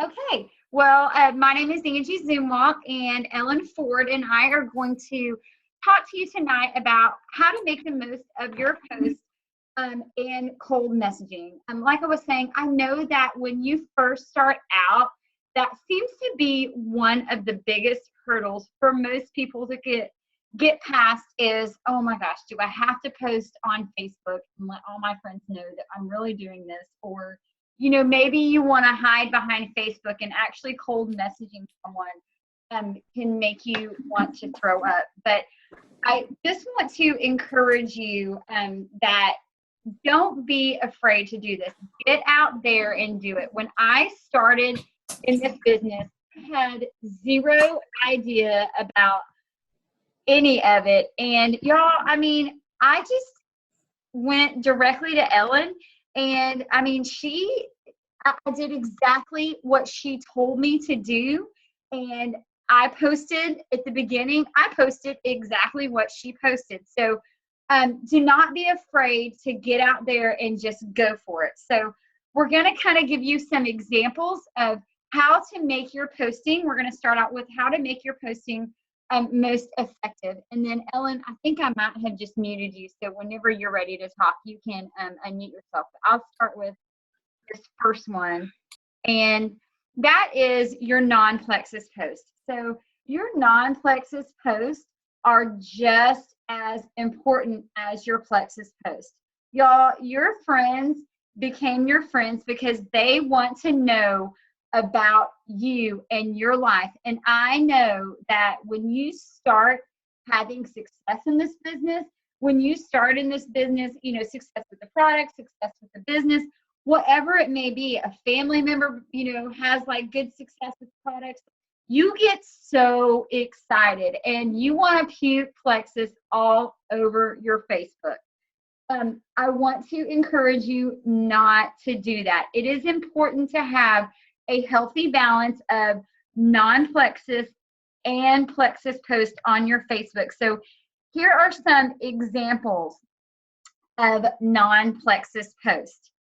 Okay. Well, my name is Angie Zumwalt, and Ellen Ford and I are going to talk to you tonight about how to make the most of your posts and cold messaging. Like I was saying, I know that when you first start out, that seems to be one of the biggest hurdles for most people to get past is, oh my gosh, do I have to post on Facebook and let all my friends know that I'm really doing this? Or, maybe you want to hide behind Facebook, and actually cold messaging someone can make you want to throw up. But I just want to encourage you that don't be afraid to do this. Get out there and do it. When I started in this business, I had zero idea about any of it. And y'all, I just went directly to Ellen, and I did exactly what she told me to do. And I posted at the beginning, I posted exactly what she posted. So do not be afraid to get out there and just go for it. So we're going to kind of give you some examples of how to make your posting. We're going to start out with how to make your posting most effective. And then Ellen, I think I might have just muted you. So whenever you're ready to talk, you can unmute yourself. I'll start with this first one. And that is your non-Plexus post. So your non-Plexus posts are just as important as your Plexus post. Y'all, your friends became your friends because they want to know about you and your life. And I know that when you start having success in this business, when you start in this business, success with the product, success with the business, whatever it may be, a family member, has like good success with products, you get so excited and you want to puke Plexus all over your Facebook. I want to encourage you not to do that. It is important to have a healthy balance of non-Plexus and Plexus posts on your Facebook. So here are some examples of non-Plexus posts.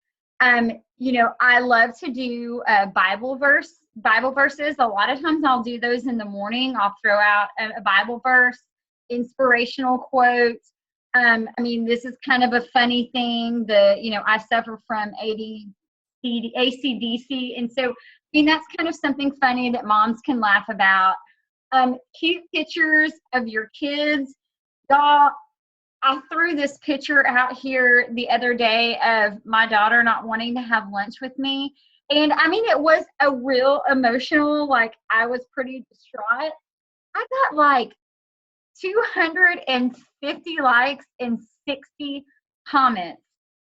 I love to do Bible verses. A lot of times I'll do those in the morning. I'll throw out a Bible verse, inspirational quotes. This is kind of a funny thing. I suffer from ACDC, and so that's kind of something funny that moms can laugh about. Cute pictures of your kids. Y'all, I threw this picture out here the other day of my daughter not wanting to have lunch with me. And it was a real emotional, like I was pretty distraught. I got like 250 likes and 60 comments.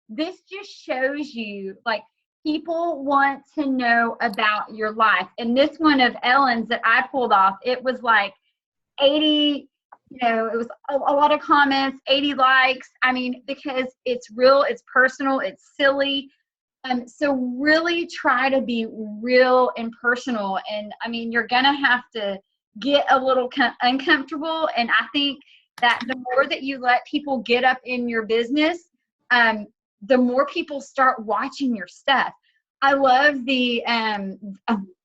This just shows you like people want to know about your life. And this one of Ellen's that I pulled off, it was like 80, it was a lot of comments, 80 likes. Because it's real, it's personal, it's silly. So really try to be real and personal. And you're going to have to get a little uncomfortable. And I think that the more that you let people get up in your business, the more people start watching your stuff. I love I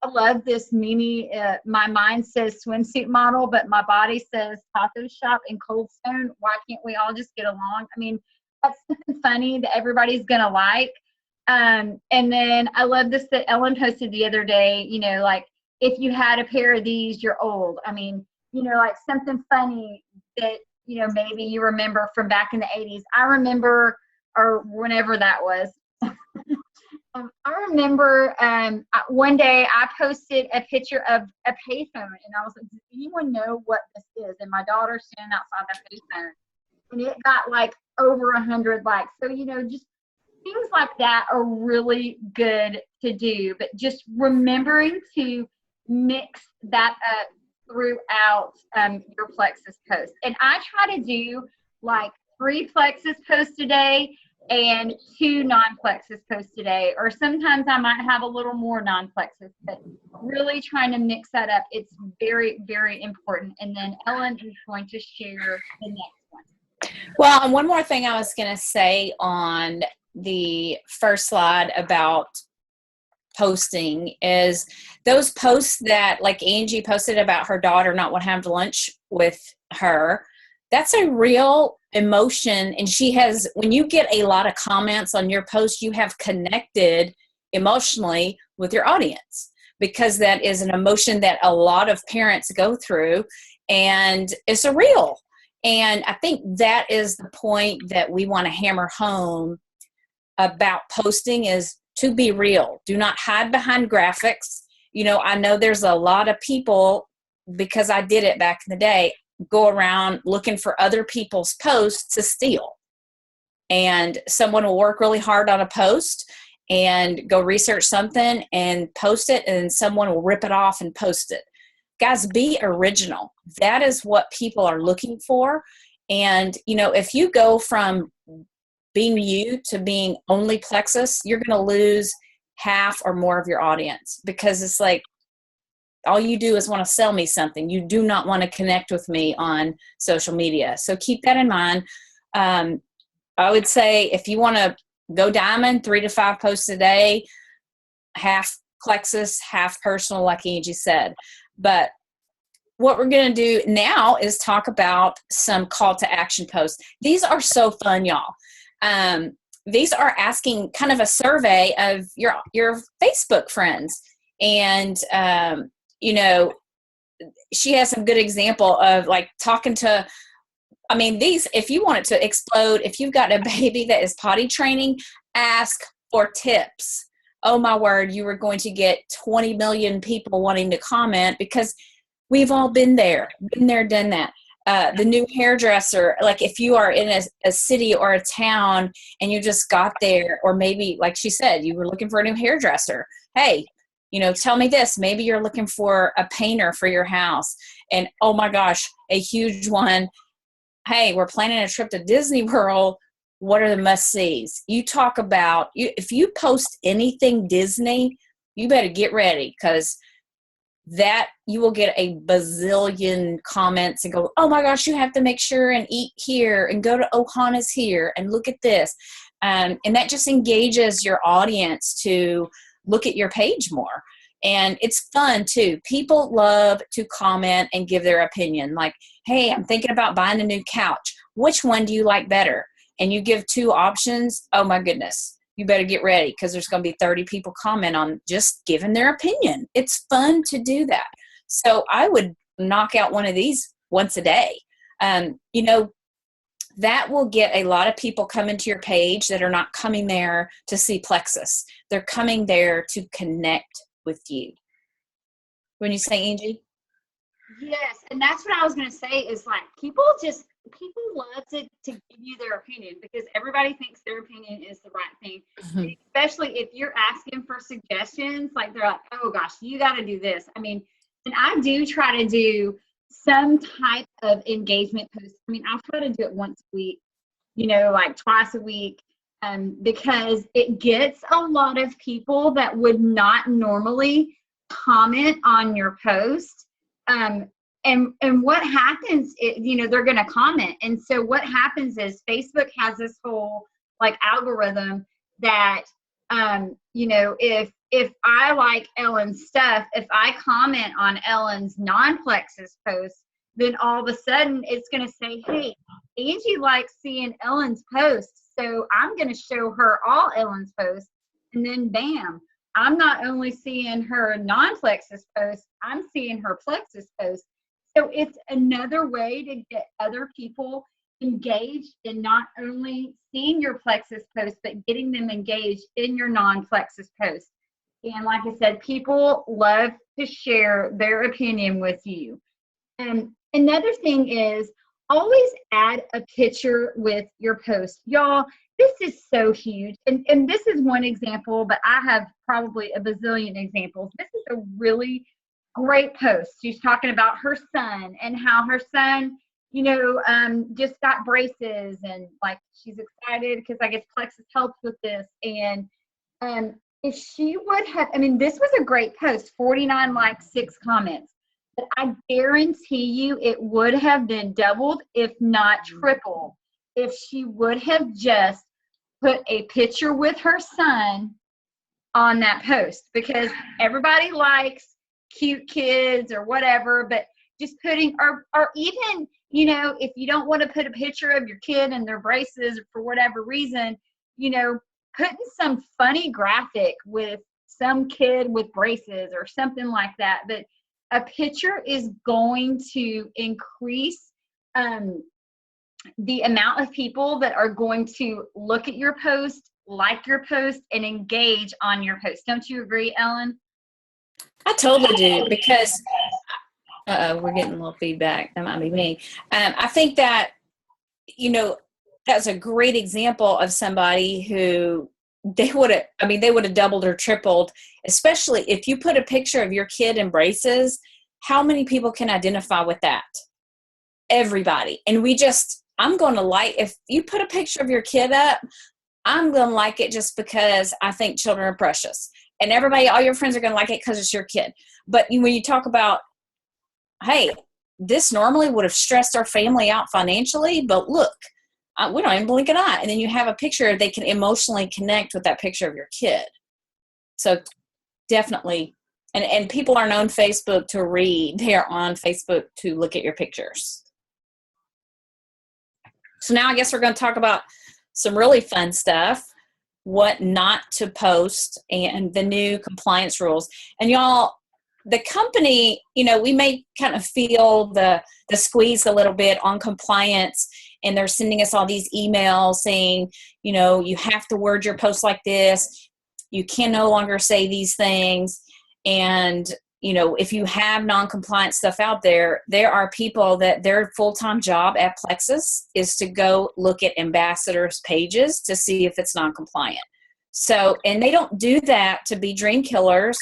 love this Mimi, my mind says swimsuit model, but my body says taco shop in Cold Stone. Why can't we all just get along? That's something funny that everybody's going to like. And then I love this that Ellen posted the other day, like, if you had a pair of these, you're old. Like something funny that, maybe you remember from back in the 80s. I remember, or whenever that was. I remember one day I posted a picture of a payphone, and I was like, does anyone know what this is? And my daughter's standing outside the payphone, and it got like over 100 likes. So, just things like that are really good to do, but just remembering to mix that up throughout your Plexus posts. And I try to do like 3 Plexus posts a day and 2 non-Plexus posts a day, or sometimes I might have a little more non-Plexus, but really trying to mix that up. It's very, very important. And then Ellen is going to share the next one. Well, and one more thing I was going to say on the first slide about posting is those posts that, like Angie posted about her daughter not want to have lunch with her. That's a real emotion. And when you get a lot of comments on your post, you have connected emotionally with your audience, because that is an emotion that a lot of parents go through, and it's a real. And I think that is the point that we want to hammer home about posting, is to be real. Do not hide behind graphics. I know there's a lot of people, because I did it back in the day, go around looking for other people's posts to steal. And someone will work really hard on a post and go research something and post it, and someone will rip it off and post it. Guys, be original. That is what people are looking for. And, if you go from being you to being only Plexus, you're going to lose half or more of your audience, because it's like, all you do is want to sell me something. You do not want to connect with me on social media. So keep that in mind. I would say if you want to go diamond, 3 to 5 posts a day, half Plexus, half personal, like Angie said. But what we're going to do now is talk about some call to action posts. These are so fun, y'all. These are asking kind of a survey of your Facebook friends. And, she has some good example of like talking to, these, if you want it to explode, if you've got a baby that is potty training, ask for tips. Oh my word, you are going to get 20 million people wanting to comment, because we've all been there, done that. The new hairdresser, like if you are in a city or a town and you just got there, or maybe like she said, you were looking for a new hairdresser. Hey, tell me this, maybe you're looking for a painter for your house. And oh my gosh, a huge one. Hey, we're planning a trip to Disney World. What are the must-sees? You talk about, if you post anything Disney, you better get ready, because that you will get a bazillion comments and go, oh my gosh, you have to make sure and eat here and go to Ohana's here and look at this. And that just engages your audience to look at your page more. And it's fun too. People love to comment and give their opinion. Like, hey, I'm thinking about buying a new couch. Which one do you like better? And you give 2 options. Oh my goodness. You better get ready, because there's going to be 30 people comment on just giving their opinion. It's fun to do that. So I would knock out one of these once a day. That will get a lot of people coming to your page that are not coming there to see Plexus. They're coming there to connect with you. When you say, Angie? Yes, and that's what I was going to say, is like people love to give you their opinion, because everybody thinks their opinion is the right thing. Mm-hmm. Especially if you're asking for suggestions, like they're like, oh gosh, you got to do this. And I do try to do some type of engagement post. I'll try to do it once a week, like twice a week, because it gets a lot of people that would not normally comment on your post. And what happens is, they're going to comment. And so what happens is Facebook has this whole like algorithm that, if I like Ellen's stuff, if I comment on Ellen's non-Plexus post, then all of a sudden it's going to say, hey, Angie likes seeing Ellen's posts, so I'm going to show her all Ellen's posts. And then bam, I'm not only seeing her non-Plexus posts, I'm seeing her Plexus posts. So it's another way to get other people engaged in not only seeing your Plexus post, but getting them engaged in your non-Plexus post. And like I said, people love to share their opinion with you. And another thing is, always add a picture with your post. Y'all, this is so huge. And this is one example, but I have probably a bazillion examples. This is a really great post. She's talking about her son and how her son, just got braces, and like she's excited because I guess Plexus helped with this. And if she would have, this was a great post, 49 likes, 6 comments. But I guarantee you it would have been doubled, if not triple, if she would have just put a picture with her son on that post, because everybody likes cute kids or whatever, but just putting, or even, you know, if you don't want to put a picture of your kid and their braces for whatever reason, you know, putting some funny graphic with some kid with braces or something like that. But a picture is going to increase the amount of people that are going to look at your post, like your post, and engage on your post. Don't you agree, Ellen? I totally do, because we're getting a little feedback. That might be me. I think that, you know, that's a great example of somebody who they would have doubled or tripled, especially if you put a picture of your kid in braces. How many people can identify with that? Everybody. And I'm going to like, if you put a picture of your kid up, I'm going to like it just because I think children are precious. And everybody, all your friends are going to like it because it's your kid. But when you talk about, hey, this normally would have stressed our family out financially, but look, we don't even blink an eye. And then you have a picture, they can emotionally connect with that picture of your kid. So definitely, and people aren't on Facebook to read. They are on Facebook to look at your pictures. So now I guess we're going to talk about some really fun stuff, what not to post, and the new compliance rules. And y'all, the company, you know, we may kind of feel the squeeze a little bit on compliance, and they're sending us all these emails saying, you know, you have to word your post like this. You can no longer say these things. And, you know, if you have non-compliant stuff out there, there are people that their full-time job at Plexus is to go look at ambassadors' pages to see if it's non-compliant. So, and they don't do that to be dream killers.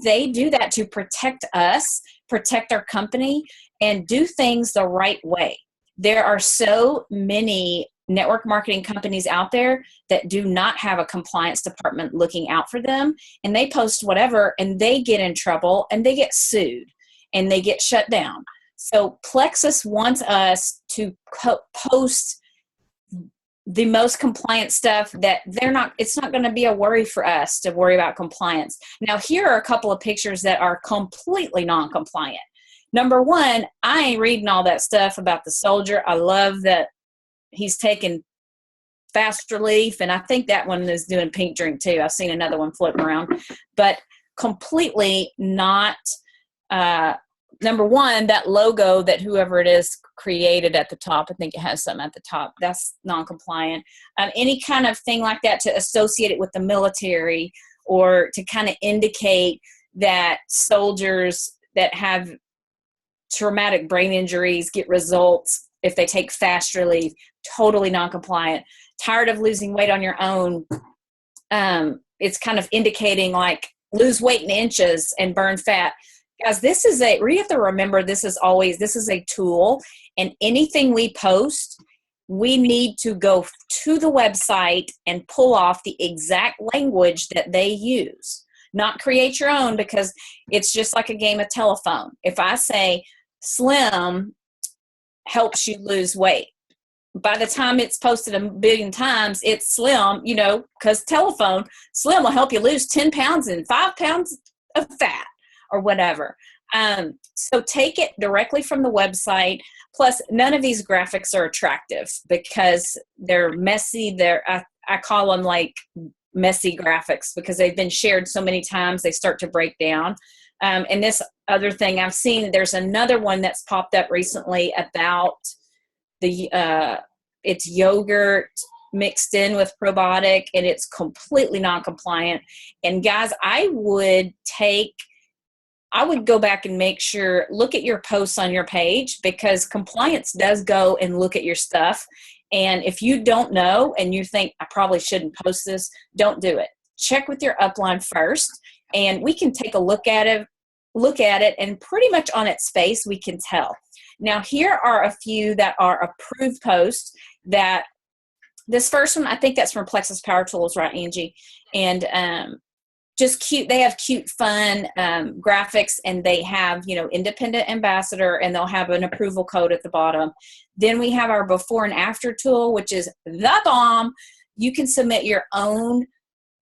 They do that to protect us, protect our company, and do things the right way. There are so many network marketing companies out there that do not have a compliance department looking out for them, and they post whatever, and they get in trouble, and they get sued, and they get shut down. So Plexus wants us to post the most compliant stuff that it's not going to be a worry for us to worry about compliance. Now, here are a couple of pictures that are completely non-compliant. Number one, I ain't reading all that stuff about the soldier. I love that he's taking fast relief, and I think that one is doing pink drink too. I've seen another one floating around, but completely not. Number one, that logo that whoever it is created at the top, I think it has something at the top, that's non-compliant. Any kind of thing like that to associate it with the military, or to kind of indicate that soldiers that have traumatic brain injuries get results if they take fast relief, totally non-compliant. Tired of losing weight on your own. It's kind of indicating like lose weight in inches and burn fat. Guys, we have to remember this is a tool, and anything we post, we need to go to the website and pull off the exact language that they use, not create your own, because it's just like a game of telephone. If I say slim helps you lose weight, by the time it's posted a billion times, it's slim, you know, because telephone, slim will help you lose 10 pounds and 5 pounds of fat or whatever. So take it directly from the website. Plus, none of these graphics are attractive because they're messy. I call them like messy graphics because they've been shared so many times they start to break down. And this other thing I've seen, there's another one that's popped up recently about it's yogurt mixed in with probiotic, and it's completely non-compliant. And guys, I would go back and make sure, look at your posts on your page, because compliance does go and look at your stuff. And if you don't know and you think I probably shouldn't post this, don't do it. Check with your upline first, and we can take a look at it, and pretty much on its face we can tell. Now, here are a few that are approved posts. That this first one, I think that's from Plexus Power Tools, right, Angie? And just cute. They have cute, fun graphics, and they have, you know, independent ambassador, and they'll have an approval code at the bottom. Then we have our before and after tool, which is the bomb. You can submit your own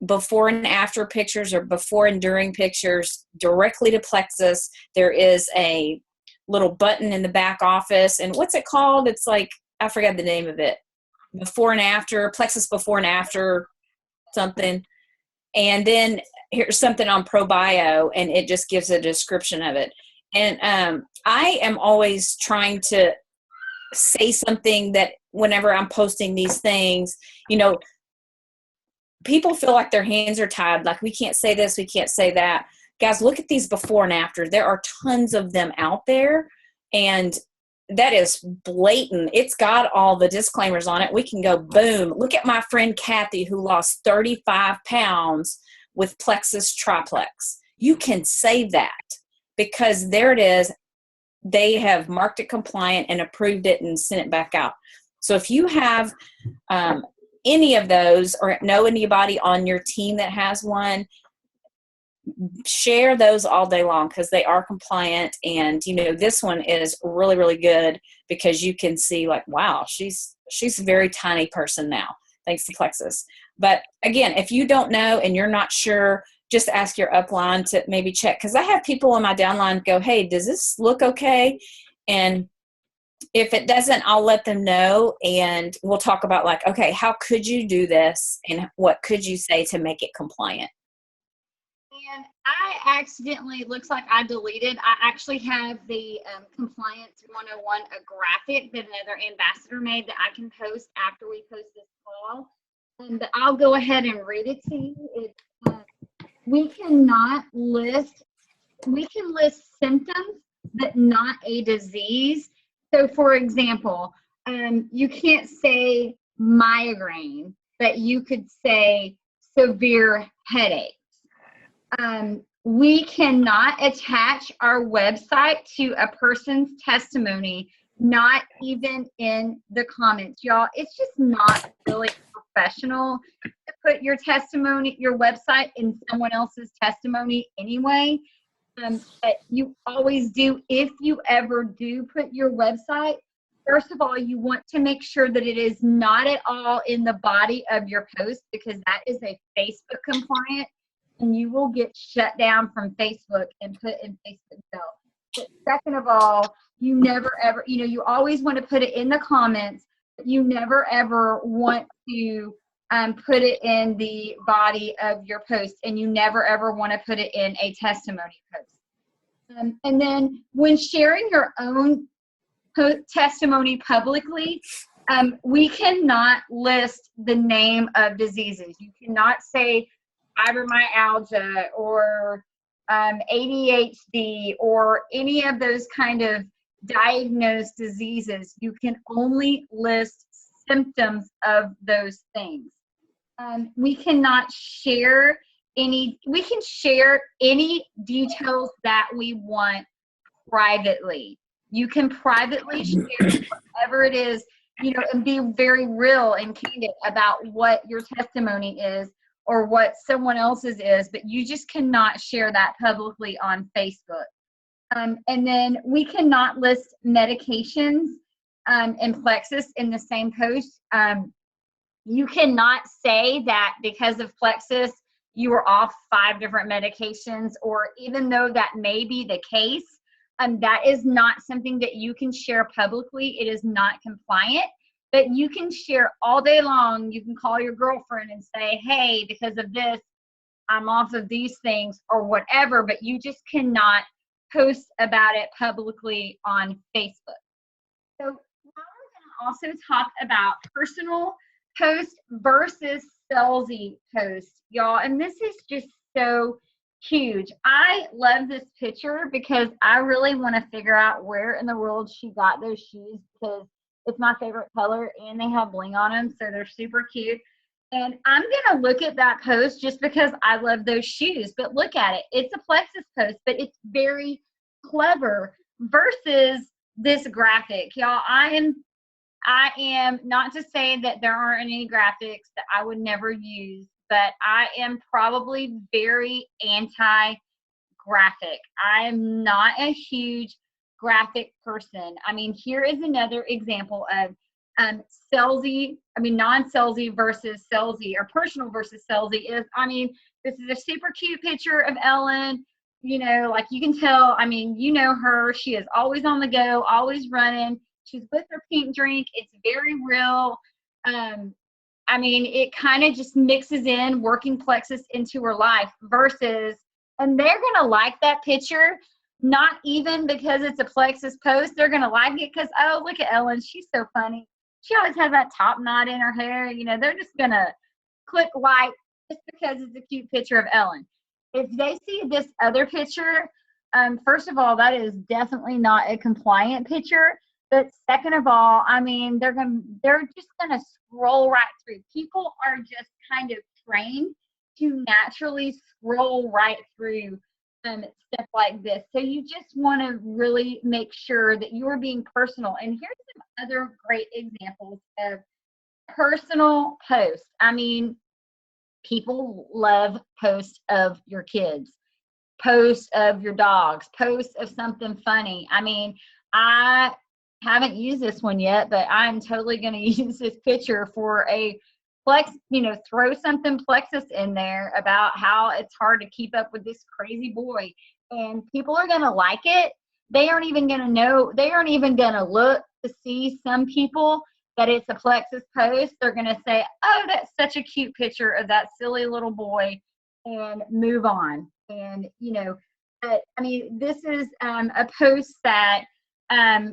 before and after pictures or before and during pictures directly to Plexus. There is a little button in the back office. And what's it called? It's like, I forgot the name of it. Before and after, Plexus before and after something. And then here's something on ProBio, and it just gives a description of it. And I am always trying to say something that whenever I'm posting these things, people feel like their hands are tied. Like, we can't say this, we can't say that. Guys, look at these before and after. There are tons of them out there, and that is blatant. It's got all the disclaimers on it. We can go, boom. Look at my friend Kathy, who lost 35 pounds with Plexus Triplex. You can say that because there it is. They have marked it compliant and approved it and sent it back out. So if you have any of those or know anybody on your team that has one, share those all day long because they are compliant. And this one is really, really good because you can see like, wow, she's a very tiny person now thanks to Plexus. But again, if you don't know and you're not sure, just ask your upline to maybe check, because I have people on my downline go, hey, does this look okay? And if it doesn't, I'll let them know, and we'll talk about like, okay, how could you do this and what could you say to make it compliant? And I accidentally, looks like I deleted, I actually have the Compliance 101, a graphic that another ambassador made that I can post after we post this call. But I'll go ahead and read it to you. We can list symptoms, but not a disease. So for example, you can't say migraine, but you could say severe headaches. We cannot attach our website to a person's testimony, not even in the comments. Y'all, it's just not really professional to put your testimony, your website in someone else's testimony anyway. But you always do, if you ever do put your website, first of all, you want to make sure that it is not at all in the body of your post, because that is a Facebook compliant and you will get shut down from Facebook and put in Facebook jail. But second of all, you never ever, you always want to put it in the comments, but you never ever want to put it in the body of your post, and you never ever want to put it in a testimony post. And then when sharing your own testimony publicly, we cannot list the name of diseases. You cannot say fibromyalgia or ADHD or any of those kind of diagnosed diseases. You can only list symptoms of those things. We cannot share we can share any details that we want privately. You can privately share whatever it is, and be very real and candid about what your testimony is or what someone else's is, but you just cannot share that publicly on Facebook. And then we cannot list medications and Plexus in the same post. You cannot say that because of Plexus, you were off 5 different medications, or even though that may be the case, that is not something that you can share publicly. It is not compliant, but you can share all day long. You can call your girlfriend and say, hey, because of this, I'm off of these things or whatever, but you just cannot post about it publicly on Facebook. So now we're going to also talk about personal post versus Scelzi post, y'all. And this is just so huge. I love this picture because I really want to figure out where in the world she got those shoes, because it's my favorite color and they have bling on them, so they're super cute. And I'm going to look at that post just because I love those shoes. But look at it. It's a Plexus post, but it's very clever versus this graphic. Y'all, I am not to say that there aren't any graphics that I would never use, but I am probably very anti-graphic. I am not a huge graphic person. I mean, here is another example of Scelzi, non-Scelzi versus Scelzi, or personal versus Scelzi is, this is a super cute picture of Ellen. Like you can tell, her, she is always on the go, always running. She's with her pink drink. It's very real. It kind of just mixes in working Plexus into her life versus, and they're going to like that picture, not even because it's a Plexus post. They're going to like it because, oh, look at Ellen. She's so funny. She always has that top knot in her hair. They're just going to click like just because it's a cute picture of Ellen. If they see this other picture, first of all, that is definitely not a compliant picture. But second of all, they're just gonna scroll right through. People are just kind of trained to naturally scroll right through stuff like this. So you just want to really make sure that you're being personal. And here's some other great examples of personal posts. People love posts of your kids, posts of your dogs, posts of something funny. I haven't used this one yet, but I'm totally going to use this picture for a Plex, throw something Plexus in there about how it's hard to keep up with this crazy boy. And people are going to like it. They aren't even going to know, they aren't even going to look to see some people that it's a Plexus post. They're going to say, oh, that's such a cute picture of that silly little boy, and move on. And, this is a post that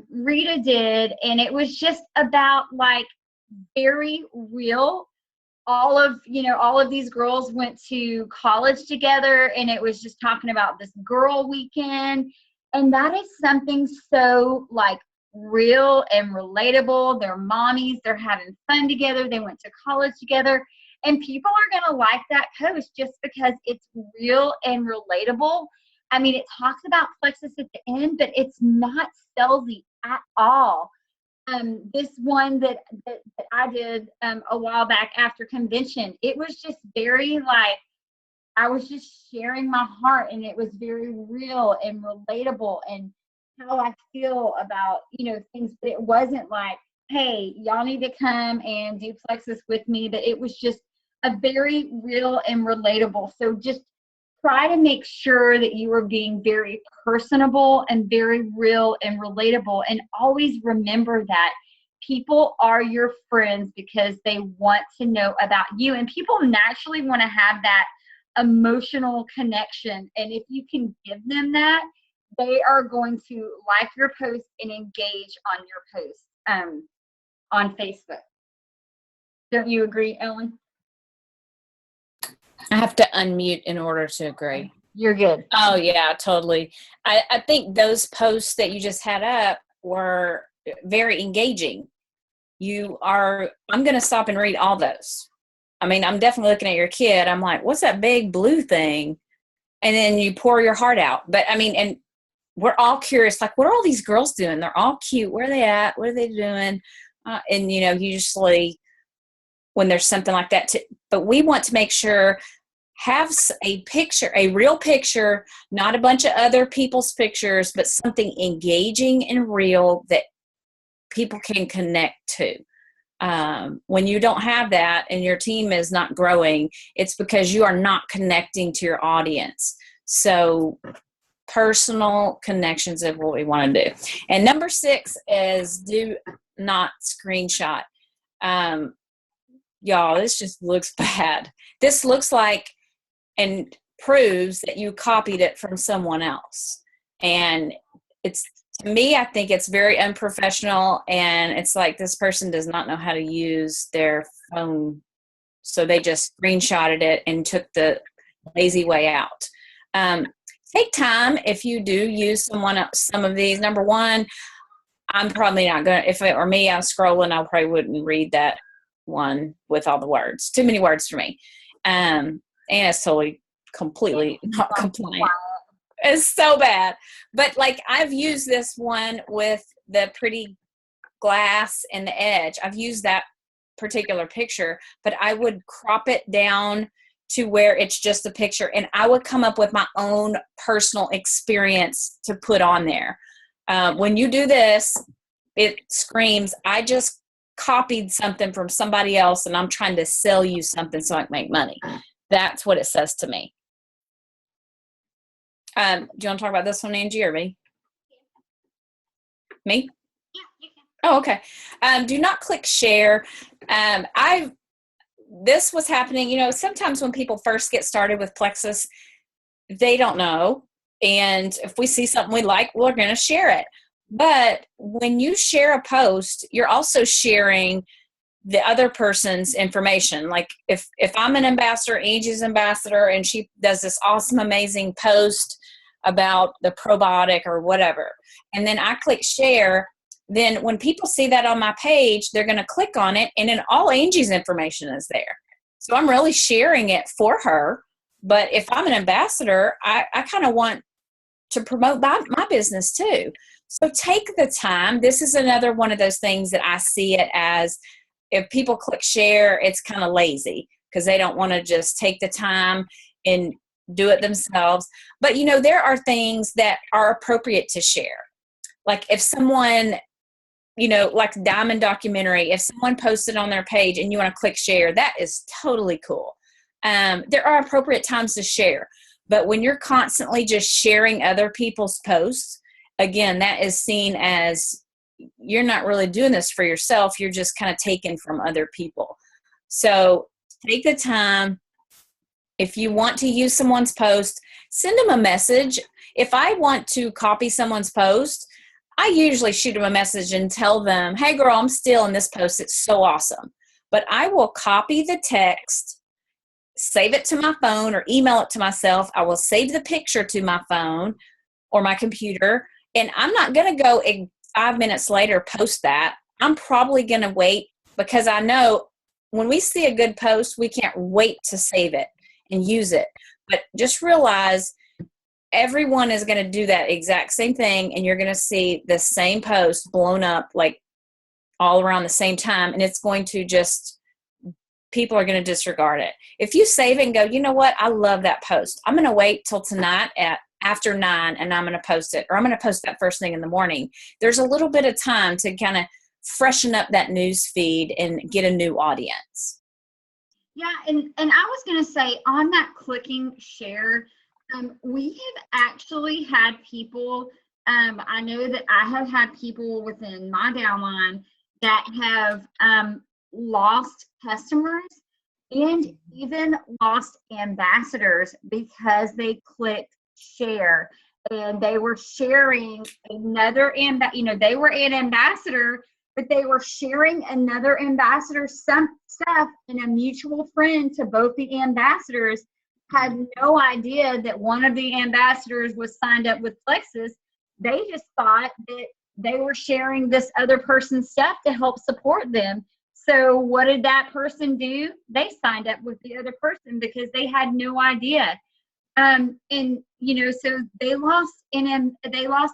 Rita did, and it was just about like very real. All of these girls went to college together, and it was just talking about this girl weekend. And that is something so like real and relatable. They're mommies, they're having fun together, they went to college together, and people are going to like that post just because it's real and relatable. It talks about Plexus at the end, but it's not Scelzi at all. This one that I did a while back after convention, it was just very like, I was just sharing my heart, and it was very real and relatable and how I feel about, things. But it wasn't like, hey, y'all need to come and do Plexus with me. But it was just a very real and relatable. So just try to make sure that you are being very personable and very real and relatable. And always remember that people are your friends because they want to know about you. And people naturally want to have that emotional connection. And if you can give them that, they are going to like your post and engage on your post on Facebook. Don't you agree, Ellen? I have to unmute in order to agree. You're good. Oh, yeah, totally. I think those posts that you just had up were very engaging. I'm going to stop and read all those. I'm definitely looking at your kid. I'm like, what's that big blue thing? And then you pour your heart out. But and we're all curious, like, what are all these girls doing? They're all cute. Where are they at? What are they doing? And, usually when there's something like that, but we want to make sure, have a picture, a real picture, not a bunch of other people's pictures, but something engaging and real that people can connect to. When you don't have that and your team is not growing, it's because you are not connecting to your audience. So personal connections is what we want to do. And number 6 is do not screenshot. Y'all, this just looks bad. This looks like and proves that you copied it from someone else. And to me, I think it's very unprofessional, and it's like this person does not know how to use their phone. So they just screenshotted it and took the lazy way out. Take time if you do use some of these. Number one, I'm probably not going to, if it were me, I'm scrolling, I probably wouldn't read that one with all the words. Too many words for me. And it's totally, completely not compliant. It's so bad. But like, I've used this one with the pretty glass and the edge. I've used that particular picture, but I would crop it down to where it's just a picture, and I would come up with my own personal experience to put on there. When you do this, it screams, I just copied something from somebody else and I'm trying to sell you something so I can make money. That's what it says to me. Do you want to talk about this one, Angie, or me? Me? Yeah, you can. Oh, okay. Do not click share. This was happening, you know, sometimes when people first get started with Plexus, they don't know. And if we see something we like, we're going to share it. But when you share a post, you're also sharing the other person's information. Like if I'm an ambassador, Angie's ambassador, and she does this awesome, amazing post about the probiotic or whatever, and then I click share, then when people see that on my page, they're going to click on it, and then all Angie's information is there. So I'm really sharing it for her. But if I'm an ambassador, I kind of want to promote my business too. So take the time. This is another one of those things that I see it as, if people click share, it's kind of lazy because they don't want to just take the time and do it themselves. But, you know, there are things that are appropriate to share. Like if someone, you know, like Diamond Documentary, if someone posted on their page and you want to click share, that is totally cool. There are appropriate times to share. But when you're constantly just sharing other people's posts, again, that is seen as you're not really doing this for yourself. You're just kind of taking from other people. So take the time. If you want to use someone's post, send them a message. If I want to copy someone's post, I usually shoot them a message and tell them, hey girl, I'm still in this post. It's so awesome. But I will copy the text, save it to my phone or email it to myself. I will save the picture to my phone or my computer. And I'm not going to go 5 minutes later post that. I'm probably going to wait because I know when we see a good post, we can't wait to save it and use it. But just realize everyone is going to do that exact same thing, and you're going to see the same post blown up like all around the same time, and it's going to just, people are going to disregard it. If you save it and go, you know what, I love that post. I'm going to wait till tonight at after 9 and I'm going to post it, or I'm going to post that first thing in the morning. There's a little bit of time to kind of freshen up that news feed and get a new audience. Yeah, and I was going to say on that clicking share, we have actually had people, I know that I have had people within my downline that have lost customers and even lost ambassadors because they clicked share and they were sharing another, they were an ambassador, but they were sharing another ambassador's stuff, and a mutual friend to both the ambassadors had no idea that one of the ambassadors was signed up with Plexus. They just thought that they were sharing this other person's stuff to help support them. So what did that person do? They signed up with the other person because they had no idea. And so they lost an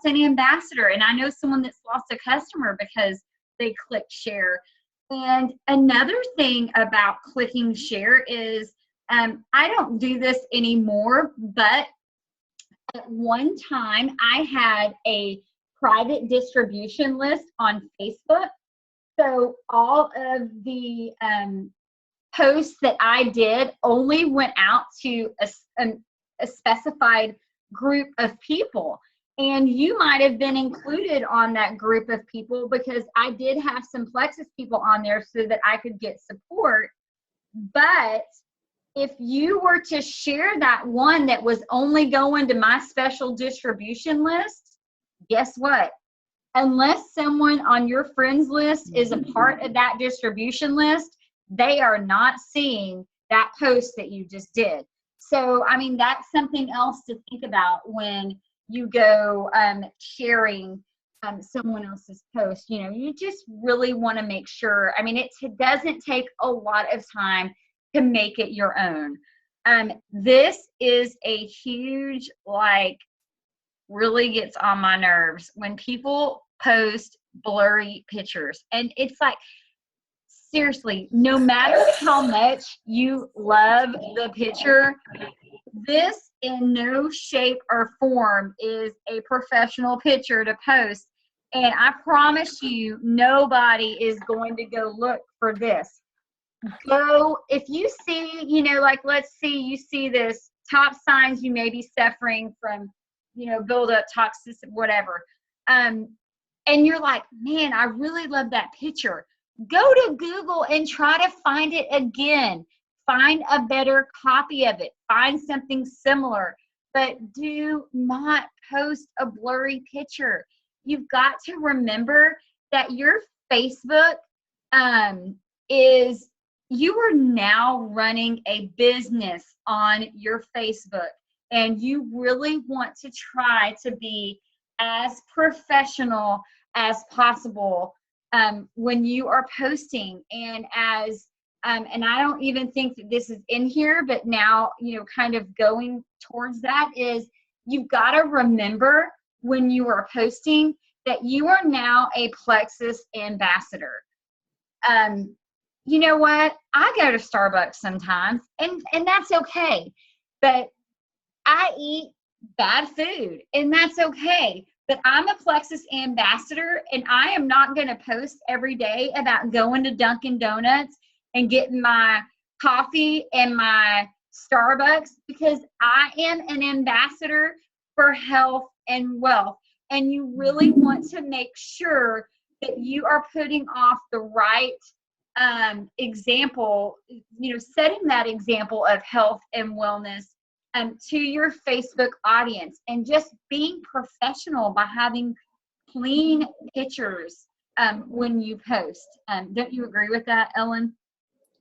ambassador, and I know someone that's lost a customer because they clicked share. And another thing about clicking share is, I don't do this anymore, but at one time I had a private distribution list on Facebook. So all of the posts that I did only went out to a specified group of people. And you might have been included on that group of people because I did have some Plexus people on there so that I could get support. But if you were to share that one that was only going to my special distribution list, guess what? Unless someone on your friends list is a part of that distribution list, they are not seeing that post that you just did. So, I mean, that's something else to think about when you go sharing someone else's post. You just really want to make sure. I mean, it doesn't take a lot of time to make it your own. This is a huge, really gets on my nerves when people post blurry pictures. And it's like, seriously, no matter how much you love the picture, this in no shape or form is a professional picture to post. And I promise you, nobody is going to go look for this. Go, if you see, like let's see, you see this top signs you may be suffering from, buildup, toxicity, whatever. And you're like, man, I really love that picture. Go to Google and try to find it again. Find a better copy of it. Find something similar. But do not post a blurry picture. You've got to remember that your Facebook you are now running a business on your Facebook, and you really want to try to be as professional as possible when you are posting. And and I don't even think that this is in here, but now, kind of going towards that is you've got to remember when you are posting that you are now a Plexus ambassador. You know what? I go to Starbucks sometimes, and that's okay. But I eat bad food, and that's okay. But I'm a Plexus ambassador, and I am not going to post every day about going to Dunkin' Donuts and getting my coffee and my Starbucks, because I am an ambassador for health and wealth. And you really want to make sure that you are putting off the right example, setting that example of health and wellness to your Facebook audience, and just being professional by having clean pictures when you post. Don't you agree with that, Ellen?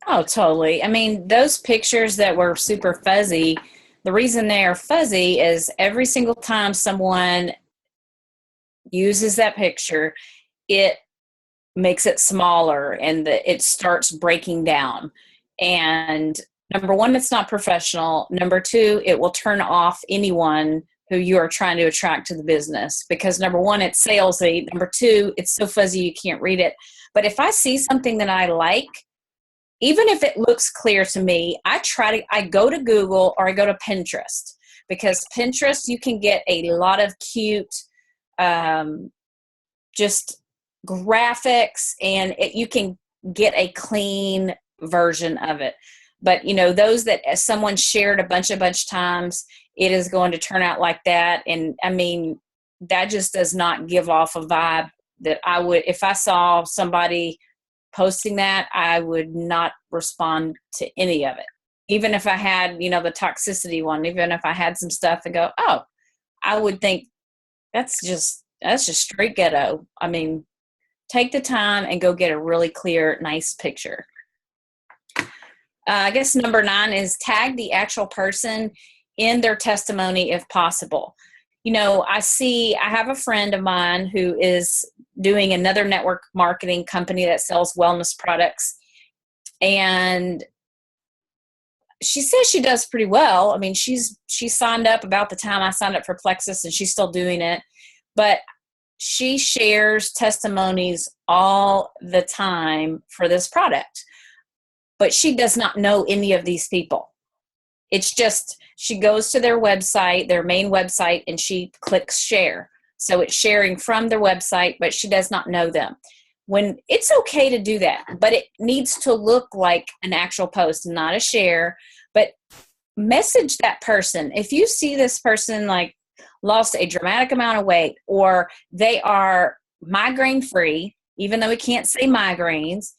Oh, totally. I mean, those pictures that were super fuzzy, the reason they are fuzzy is every single time someone uses that picture, it makes it smaller and it starts breaking down. And number one, it's not professional. Number two, it will turn off anyone who you are trying to attract to the business, because number one, it's salesy. Number two, it's so fuzzy you can't read it. But if I see something that I like, even if it looks clear to me, I go to Google or I go to Pinterest, because Pinterest, you can get a lot of cute, just graphics, and you can get a clean version of it. But those that someone shared a bunch of times, it is going to turn out like that. And I mean, that just does not give off a vibe that I would, if I saw somebody posting that, I would not respond to any of it. Even if I had, the toxicity one, even if I had some stuff and go, oh, I would think that's just straight ghetto. I mean, take the time and go get a really clear, nice picture. I guess number 9 is tag the actual person in their testimony if possible. I have a friend of mine who is doing another network marketing company that sells wellness products. And she says she does pretty well. I mean, she signed up about the time I signed up for Plexus, and she's still doing it. But she shares testimonies all the time for this product. But she does not know any of these people. It's just, she goes to their website, their main website, and she clicks share. So it's sharing from their website, but she does not know them. When it's okay to do that, but it needs to look like an actual post, not a share. But message that person. If you see this person like lost a dramatic amount of weight, or they are migraine free, even though we can't say migraines,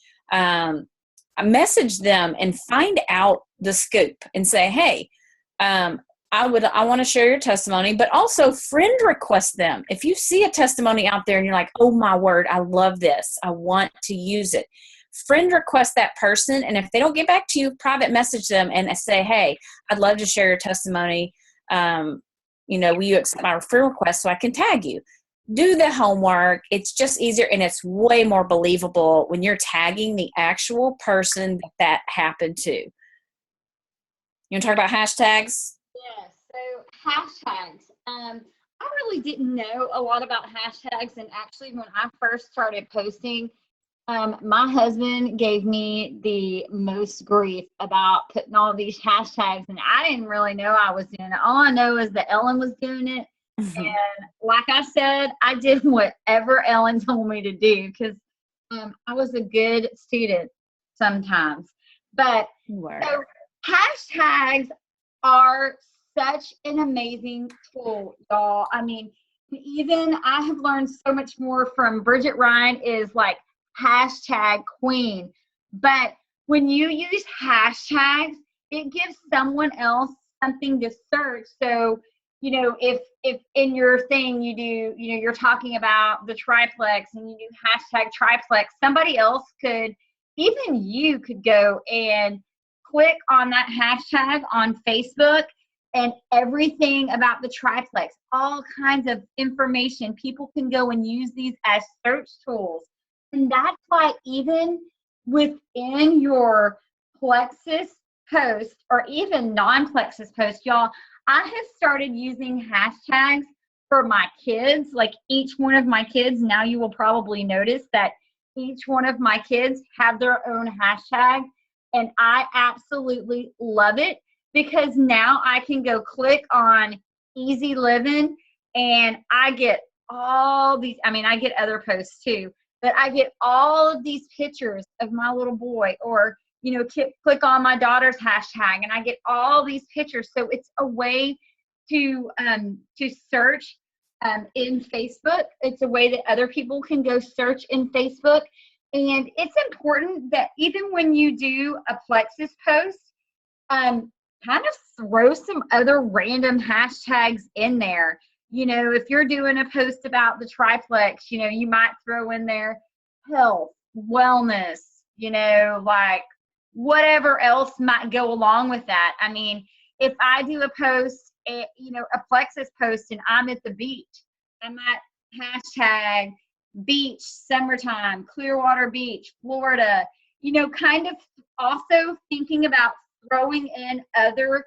message them and find out the scoop and say, hey, I want to share your testimony, but also friend request them. If you see a testimony out there and you're like, oh my word, I love this, I want to use it, friend request that person. And if they don't get back to you, private message them and say, hey, I'd love to share your testimony. Will you accept my friend request so I can tag you? Do the homework. It's just easier, and it's way more believable when you're tagging the actual person that happened to. You want to talk about hashtags? Yes. So hashtags. I really didn't know a lot about hashtags, and actually, when I first started posting, my husband gave me the most grief about putting all these hashtags, and I didn't really know I was doing it. All I know is that Ellen was doing it, Like I said, I did whatever Ellen told me to do because I was a good student sometimes. But so hashtags are such an amazing tool, y'all. I mean, even I have learned so much more from Bridget Ryan is like hashtag queen. But when you use hashtags, it gives someone else something to search. So, if in your thing you do, you're talking about the triplex and you do hashtag triplex, somebody else could, even you could go and click on that hashtag on Facebook and everything about the triplex, all kinds of information. People can go and use these as search tools. And that's why even within your Plexus post or even non-Plexus post, y'all, I have started using hashtags for my kids. Like each one of my kids, now you will probably notice that each one of my kids have their own hashtag. And I absolutely love it because now I can go click on easy living and I get all these, I get other posts too, but I get all of these pictures of my little boy, or click on my daughter's hashtag and I get all these pictures. So it's a way to search in Facebook. It's a way that other people can go search in Facebook. And it's important that even when you do a Plexus post, kind of throw some other random hashtags in there. If you're doing a post about the triplex, you might throw in there health, wellness, like whatever else might go along with that. I mean, if I do a post, a Plexus post, and I'm at the beach, I might hashtag beach, summertime, Clearwater Beach, Florida, kind of also thinking about throwing in other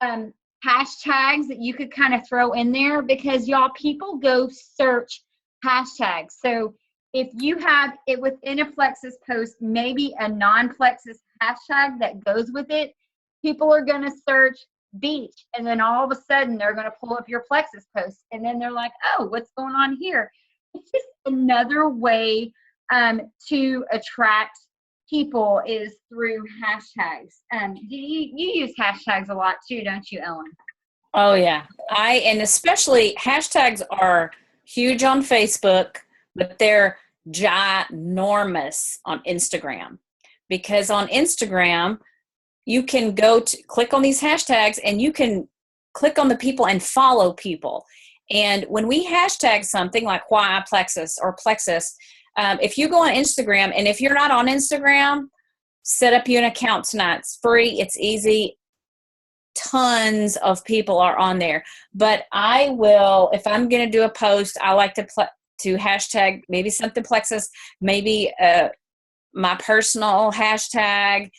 hashtags that you could kind of throw in there because y'all, people go search hashtags. So if you have it within a Plexus post, maybe a non-Plexus hashtag that goes with it, people are going to search beach. And then all of a sudden they're going to pull up your Plexus post. And then they're like, oh, what's going on here? It's just another way to attract people is through hashtags. You use hashtags a lot too, don't you, Ellen? Oh yeah. And especially hashtags are huge on Facebook, but they're ginormous on Instagram, because on Instagram, you can go to click on these hashtags and you can click on the people and follow people. And when we hashtag something like why Plexus or Plexus, if you go on Instagram, and if you're not on Instagram, set up you an account tonight. It's free. It's easy. Tons of people are on there. But I will, if I'm going to do a post, I like to hashtag maybe something Plexus, maybe my personal hashtag,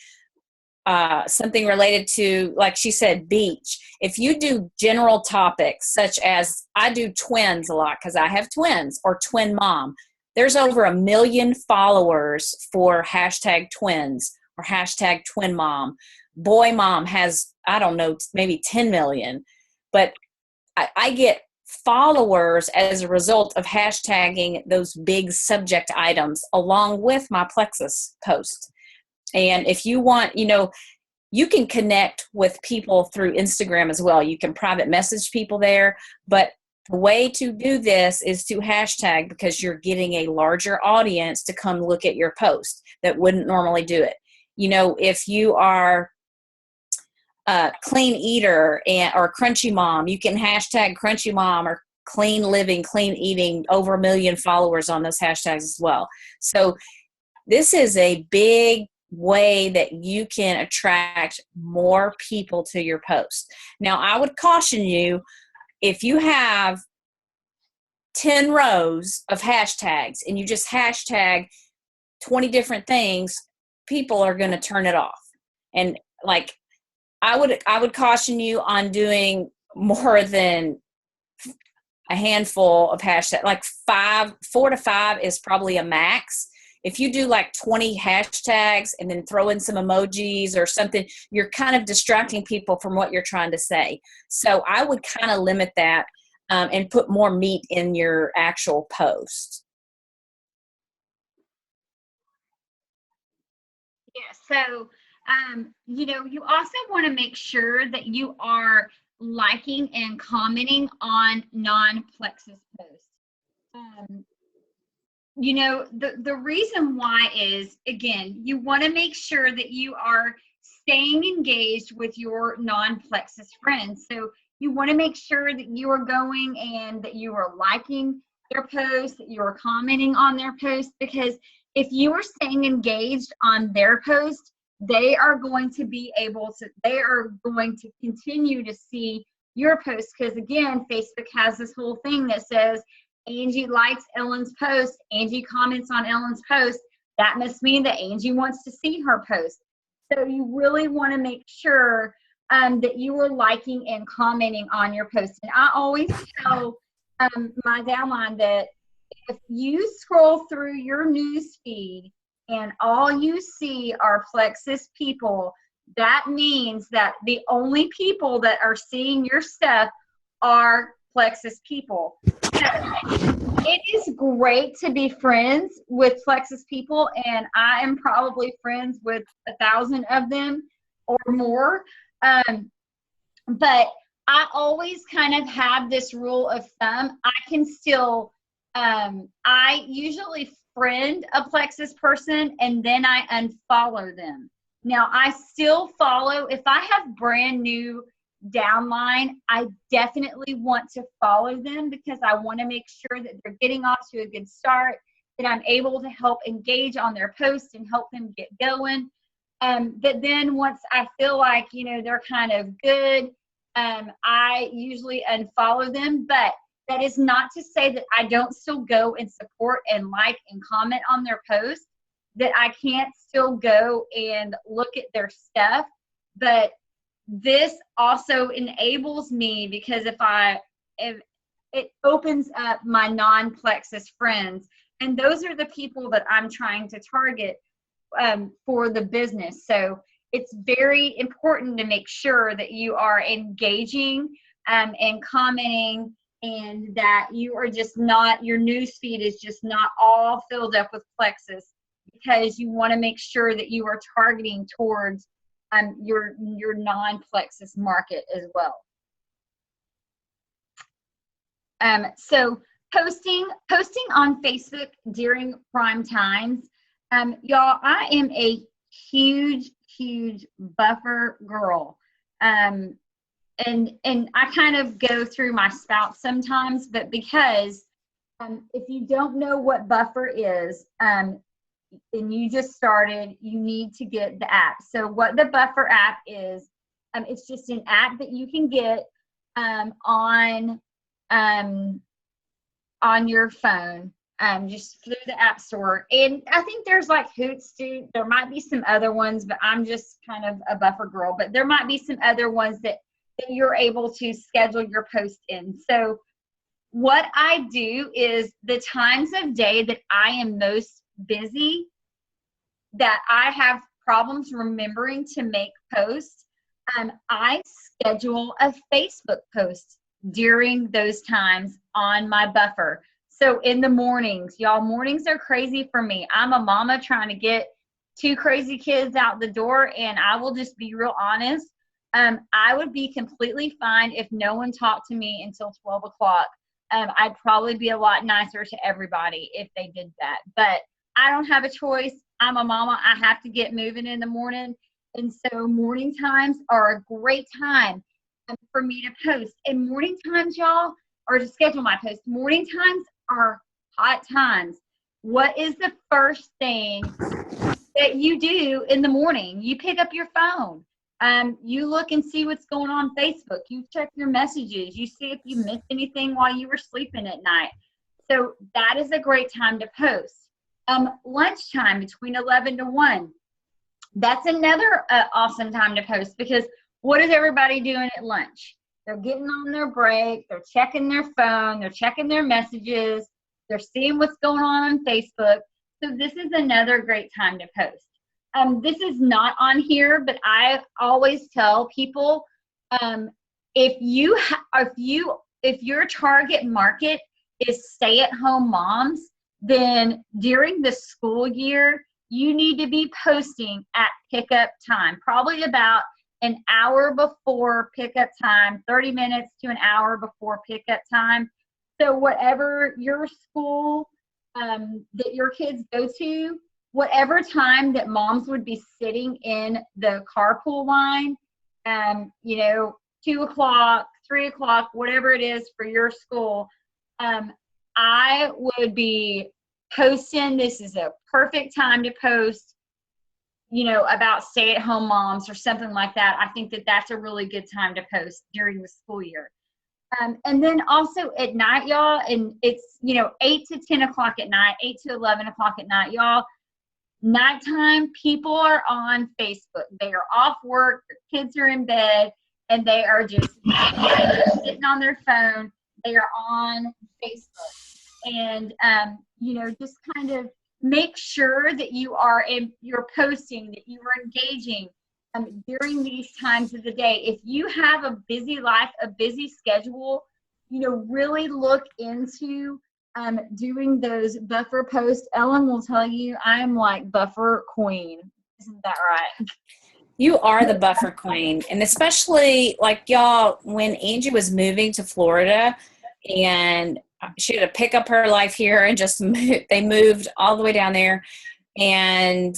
something related to, like she said, beach. If you do general topics such as, I do twins a lot because I have twins, or twin mom. There's over 1 million followers for hashtag twins or hashtag twin mom. Boy mom has, I don't know, maybe 10 million. But I get followers as a result of hashtagging those big subject items along with my Plexus post. And if you want, you can connect with people through Instagram as well. You can private message people there. But the way to do this is to hashtag, because you're getting a larger audience to come look at your post that wouldn't normally do it. If you are a clean eater or crunchy mom, you can hashtag crunchy mom or clean living, clean eating, over 1 million followers on those hashtags as well. So this is a big way that you can attract more people to your post. Now, I would caution you, if you have 10 rows of hashtags and you just hashtag 20 different things, people are going to turn it off. And like, I would caution you on doing more than a handful of hashtags, like 4 to 5 is probably a max. If you do like 20 hashtags and then throw in some emojis or something, you're kind of distracting people from what you're trying to say. So I would kind of limit that. and put more meat in your actual post. Yeah. So, you also want to make sure that you are liking and commenting on non-Plexus posts. Um, the reason why is, again, you want to make sure that you are staying engaged with your non-Plexus friends. So you want to make sure that you are going and that you are liking their posts, that you are commenting on their posts, because if you are staying engaged on their post, they are going to continue to see your posts, because again, Facebook has this whole thing that says Angie likes Ellen's post, Angie comments on Ellen's post. That must mean that Angie wants to see her post. So you really want to make sure that you are liking and commenting on your post. And I always tell my downline that if you scroll through your news feed and all you see are Plexus people, that means that the only people that are seeing your stuff are Plexus people. So it is great to be friends with Plexus people, and I am probably friends with 1,000 of them or more. But I always kind of have this rule of thumb. I can still, I usually friend a Plexus person and then I unfollow them. Now, I still follow, if I have brand new downline, I definitely want to follow them because I want to make sure that they're getting off to a good start, that I'm able to help engage on their posts and help them get going. But then once I feel like, they're kind of good, I usually unfollow them. But that is not to say that I don't still go and support and like and comment on their posts, that I can't still go and look at their stuff. But this also enables me, because if it opens up my non-Plexus friends, and those are the people that I'm trying to target for the business. So it's very important to make sure that you are engaging and commenting, and that you are just not, your news feed is just not all filled up with Plexus, because you want to make sure that you are targeting towards your non-Plexus market as well. So posting on Facebook during prime times, y'all, I am a huge buffer girl, and I kind of go through my spout sometimes, but because if you don't know what buffer is, and you just started, you need to get the app. So what the Buffer app is, it's just an app that you can get on your phone, just through the App Store. And I think there's like Hootsuite. There might be some other ones, but I'm just kind of a Buffer girl. But there might be some other ones that you're able to schedule your post in. So what I do is, the times of day that I am most busy, that I have problems remembering to make posts, I schedule a Facebook post during those times on my Buffer. So in the mornings, y'all, mornings are crazy for me. I'm a mama trying to get 2 crazy kids out the door, and I will just be real honest. I would be completely fine if no one talked to me until 12 o'clock. I'd probably be a lot nicer to everybody if they did that. But I don't have a choice. I'm a mama. I have to get moving in the morning. And so morning times are a great time for me to post. And morning times, y'all, or to schedule my post, morning times are hot times. What is the first thing that you do in the morning? You pick up your phone. You look and see what's going on Facebook. You check your messages. You see if you missed anything while you were sleeping at night. So that is a great time to post. Lunchtime between 11 to 1. That's another awesome time to post, because what is everybody doing at lunch? They're getting on their break. They're checking their phone. They're checking their messages. They're seeing what's going on Facebook. So this is another great time to post. This is not on here, but I always tell people, if you if your target market is stay-at-home moms, then during the school year, you need to be posting at pickup time, probably about an hour before pickup time, 30 minutes to an hour before pickup time. So whatever your school that your kids go to, whatever time that moms would be sitting in the carpool line, 2 o'clock, 3 o'clock, whatever it is for your school, I would be posting. This is a perfect time to post, about stay-at-home moms or something like that. I think that that's a really good time to post during the school year. And then also at night, y'all, and it's, 8 to 10 o'clock at night, 8 to 11 o'clock at night, y'all. Nighttime, people are on Facebook. They are off work, their kids are in bed, and they are just sitting on their phone. They are on Facebook. And, just kind of make sure that you're posting, that you are engaging during these times of the day. If you have a busy life, a busy schedule, really look into doing those buffer posts. Ellen will tell you I am like buffer queen. Isn't that right? You are the buffer queen. And especially like y'all, when Angie was moving to Florida and she had to pick up her life here and just they moved all the way down there. And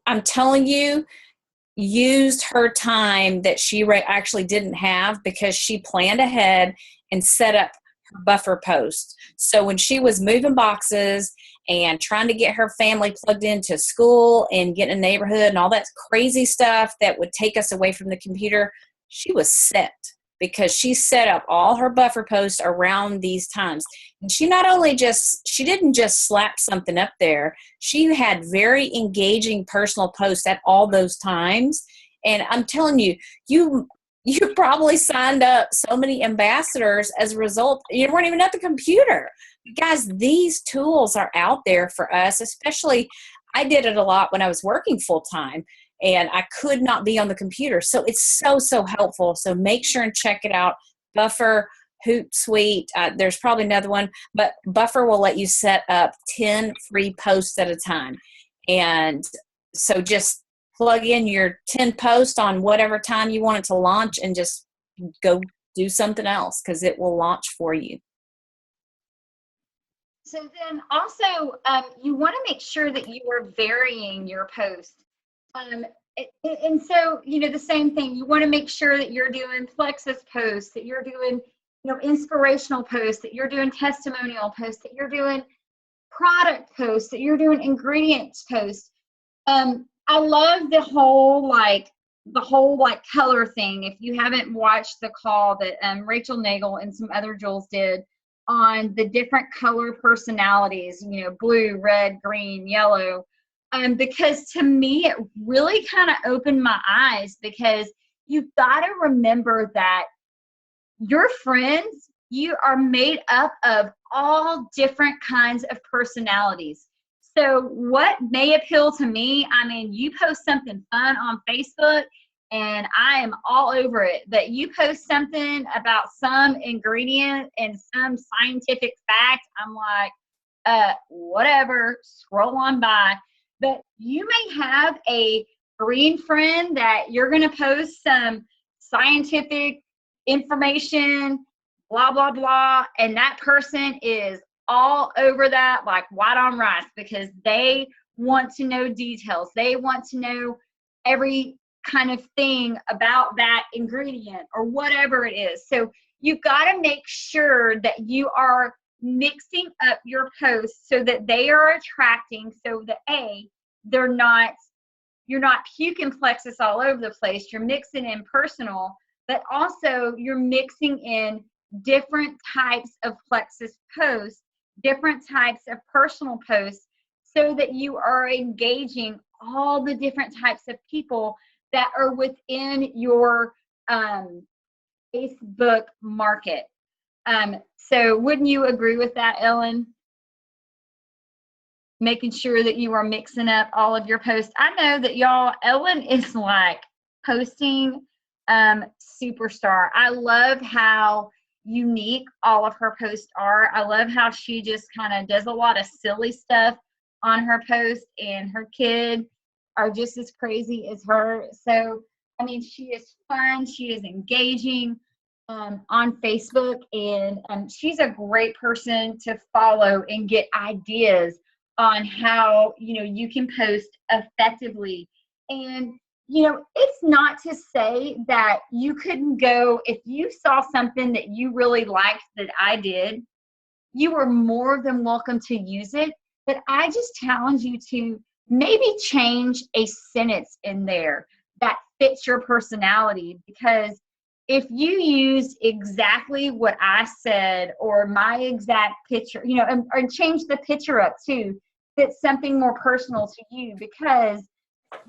I'm telling you, used her time that she actually didn't have because she planned ahead and set up her buffer post. So when she was moving boxes and trying to get her family plugged into school and get in a neighborhood and all that crazy stuff that would take us away from the computer, she was set because she set up all her buffer posts around these times. And she didn't just slap something up there. She had very engaging personal posts at all those times. And I'm telling you, you probably signed up so many ambassadors as a result. You weren't even at the computer. Guys, these tools are out there for us, especially I did it a lot when I was working full time. And I could not be on the computer. So it's so, so helpful. So make sure and check it out. Buffer, Hootsuite, there's probably another one, but Buffer will let you set up 10 free posts at a time. And so just plug in your 10 posts on whatever time you want it to launch and just go do something else because it will launch for you. So then also, you want to make sure that you are varying your posts. And so, the same thing, you want to make sure that you're doing Plexus posts, that you're doing, inspirational posts, that you're doing testimonial posts, that you're doing product posts, that you're doing ingredients posts. I love the whole color thing. If you haven't watched the call that Rachel Nagel and some other Jules did on the different color personalities, blue, red, green, yellow. Because to me, it really kind of opened my eyes because you've got to remember that your friends, you are made up of all different kinds of personalities. So what may appeal to me, you post something fun on Facebook and I am all over it. But you post something about some ingredient and some scientific fact, I'm like, whatever, scroll on by. But you may have a green friend that you're going to post some scientific information, blah, blah, blah. And that person is all over that like white on rice because they want to know details. They want to know every kind of thing about that ingredient or whatever it is. So you've got to make sure that you are mixing up your posts so that they are attracting, so that you're not puking Plexus all over the place. You're mixing in personal, but also you're mixing in different types of Plexus posts, different types of personal posts, so that you are engaging all the different types of people that are within your Facebook market. So wouldn't you agree with that, Ellen? Making sure that you are mixing up all of your posts. I know that y'all, Ellen is like posting superstar. I love how unique all of her posts are. I love how she just kind of does a lot of silly stuff on her posts, and her kids are just as crazy as her. So, I mean, she is fun. She is engaging on Facebook, and she's a great person to follow and get ideas on how, you can post effectively. And it's not to say that you couldn't go, if you saw something that you really liked that I did, you were more than welcome to use it. But I just challenge you to maybe change a sentence in there that fits your personality, because if you use exactly what I said or my exact picture, and change the picture up too, that's something more personal to you, because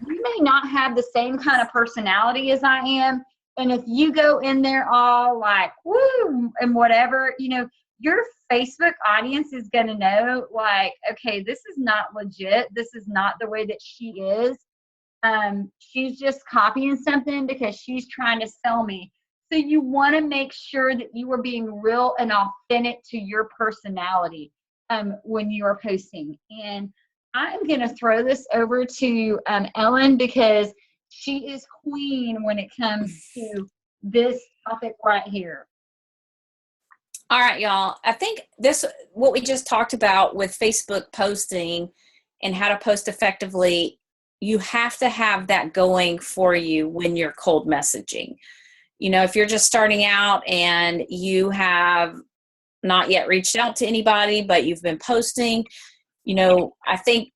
you may not have the same kind of personality as I am. And if you go in there all like, woo, and whatever, your Facebook audience is going to know, like, okay, this is not legit. This is not the way that she is. She's just copying something because she's trying to sell me. So you want to make sure that you are being real and authentic to your personality when you are posting. And I'm going to throw this over to Ellen, because she is queen when it comes to this topic right here. All right, y'all. I think what we just talked about with Facebook posting and how to post effectively, you have to have that going for you when you're cold messaging. If you're just starting out and you have not yet reached out to anybody, but you've been posting, I think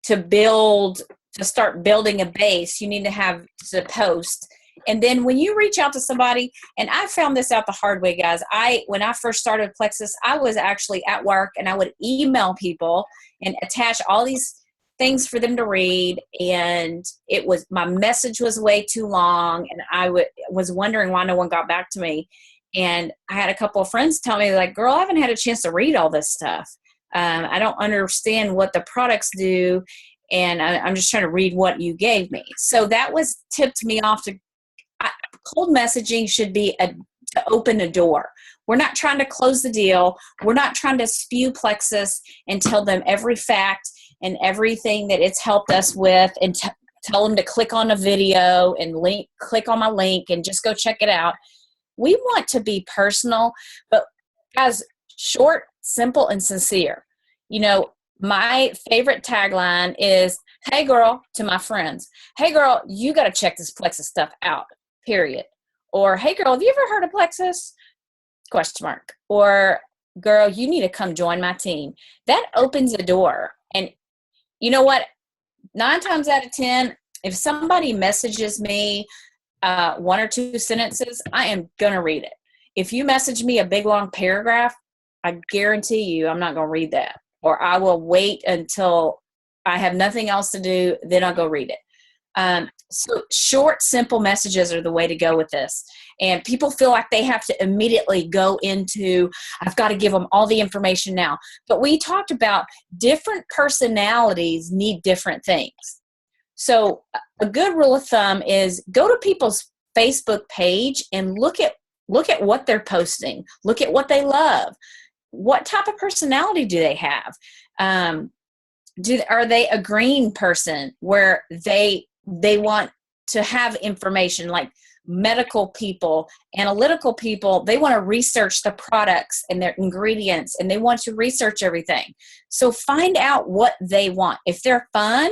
to start building a base, you need to have to post. And then when you reach out to somebody, and I found this out the hard way, guys. When I first started Plexus, I was actually at work and I would email people and attach all these things for them to read. And my message was way too long. And I was wondering why no one got back to me. And I had a couple of friends tell me, like, girl, I haven't had a chance to read all this stuff. I don't understand what the products do. And I'm just trying to read what you gave me. So that tipped me off to cold messaging should be to open a door. We're not trying to close the deal. We're not trying to spew Plexus and tell them every fact and everything that it's helped us with, and tell them to click on a video and click on my link and just go check it out. We want to be personal, but guys, short, simple, and sincere. My favorite tagline is, hey girl, to my friends, hey girl, you got to check this Plexus stuff out, period. Or, hey girl, have you ever heard of Plexus? ? Or, girl, you need to come join my team. That opens a door. And you know what? 9 times out of 10, if somebody messages me 1 or 2 sentences, I am going to read it. If you message me a big long paragraph, I guarantee you I'm not going to read that. Or I will wait until I have nothing else to do, then I'll go read it. So short, simple messages are the way to go with this. And people feel like they have to immediately go into, I've got to give them all the information now. But we talked about different personalities need different things. So a good rule of thumb is go to people's Facebook page and look at what they're posting. Look at what they love. What type of personality do they have? Are they a green person where they want to have information, like medical people, analytical people? They want to research the products and their ingredients, and they want to research everything. So find out what they want. If they're fun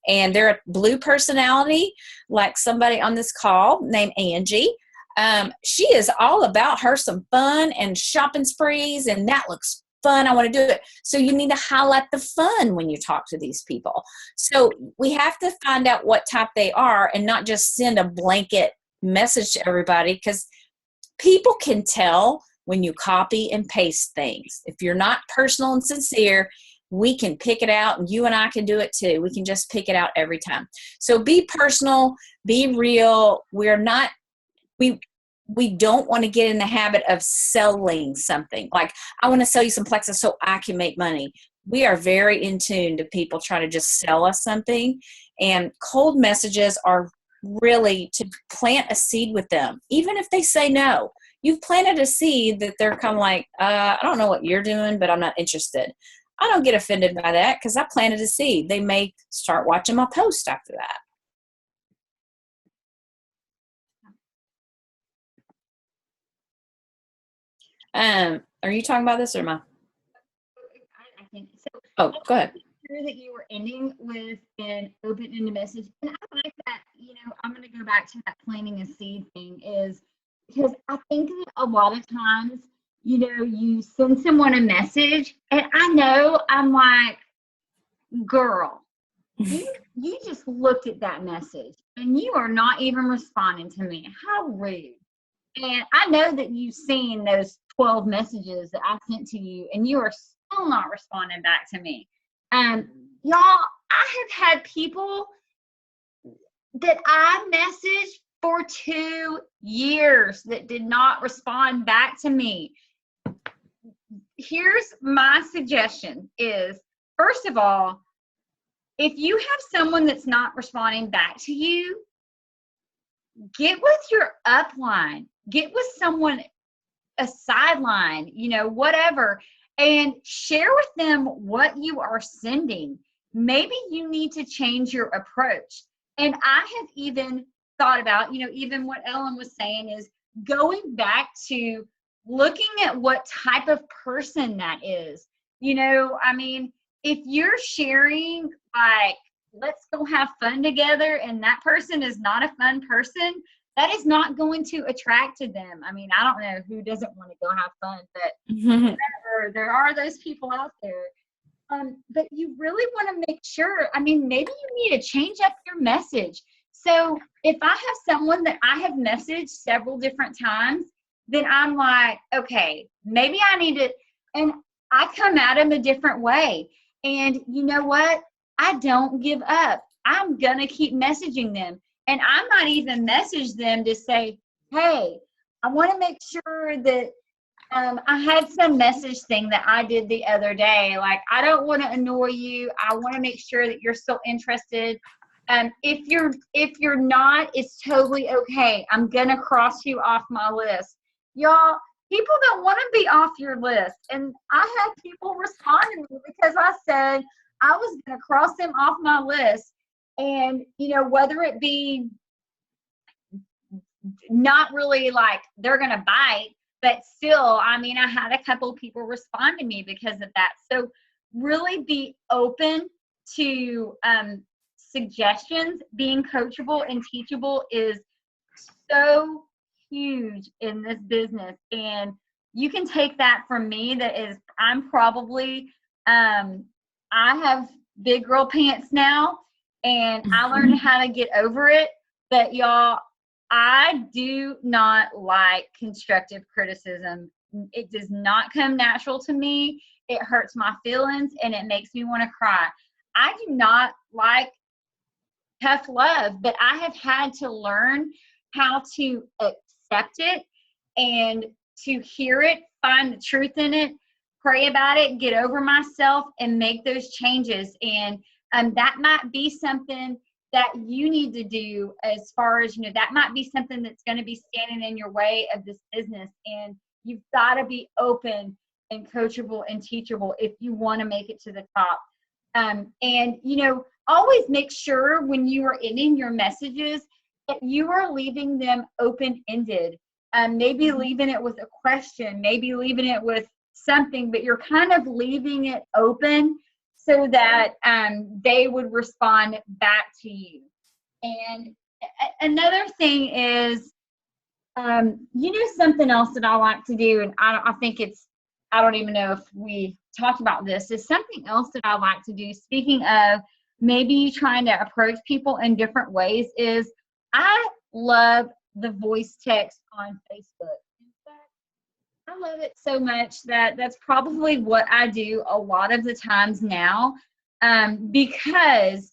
and they're a blue personality, like somebody on this call named Angie, she is all about her some fun and shopping sprees, and that looks fun. I want to do it. So you need to highlight the fun when you talk to these people. So we have to find out what type they are and not just send a blanket message to everybody, because people can tell when you copy and paste things. If you're not personal and sincere, we can pick it out, and you and I can do it too. We can just pick it out every time. So be personal, be real. We don't want to get in the habit of selling something. Like, I want to sell you some Plexus so I can make money. We are very in tune to people trying to just sell us something. And cold messages are really to plant a seed with them. Even if they say no, you've planted a seed that they're kind of like, I don't know what you're doing, but I'm not interested. I don't get offended by that because I planted a seed. They may start watching my post after that. Are you talking about this or am I? I think so. Oh, go ahead. Sure that you were ending with an open-ended message, and I like that. I'm going to go back to that planting a seed thing, is because I think that a lot of times, you send someone a message, and I know I'm like, girl, you just looked at that message, and you are not even responding to me. How rude! And I know that you've seen those 12 messages that I sent to you, and you are still not responding back to me. Y'all, I have had people that I messaged for 2 years that did not respond back to me. Here's my suggestion is, first of all, if you have someone that's not responding back to you, get with your upline, get with someone, a sideline, whatever, and share with them what you are sending. Maybe you need to change your approach. And I have even thought about, even what Ellen was saying is going back to looking at what type of person that is. If you're sharing like, let's go have fun together, and that person is not a fun person, that is not going to attract to them. I don't know who doesn't want to go have fun, but there are those people out there. But you really want to make sure, maybe you need to change up your message. So if I have someone that I have messaged several different times, then I'm like, okay, maybe I need to, and I come at them a different way. And you know what? I don't give up. I'm going to keep messaging them. And I might even message them to say, hey, I want to make sure that I had some message thing that I did the other day. Like, I don't want to annoy you. I want to make sure that you're still interested. If you're not, it's totally okay. I'm going to cross you off my list. Y'all, people don't want to be off your list. And I had people respond to me because I said I was going to cross them off my list. And, whether it be not really like they're going to bite, but still, I had a couple of people respond to me because of that. So really be open to suggestions. Being coachable and teachable is so huge in this business. And you can take that from me. I'm probably, I have big girl pants now, and I learned how to get over it. But y'all, I do not like constructive criticism. It does not come natural to me. It hurts my feelings and it makes me want to cry. I do not like tough love, but I have had to learn how to accept it and to hear it, find the truth in it, pray about it, get over myself, and make those changes. And that might be something that you need to do, as far as, that might be something that's going to be standing in your way of this business. And you've got to be open and coachable and teachable if you want to make it to the top. And, always make sure when you are ending your messages that you are leaving them open-ended. Maybe leaving it with a question, maybe leaving it with something, but you're kind of leaving it open so that they would respond back to you. And another thing is, something else that I like to do, and I don't even know if we talked about this, is something else that I like to do, speaking of maybe trying to approach people in different ways, is I love the voice text on Facebook. In fact, I love it so much that that's probably what I do a lot of the times now, because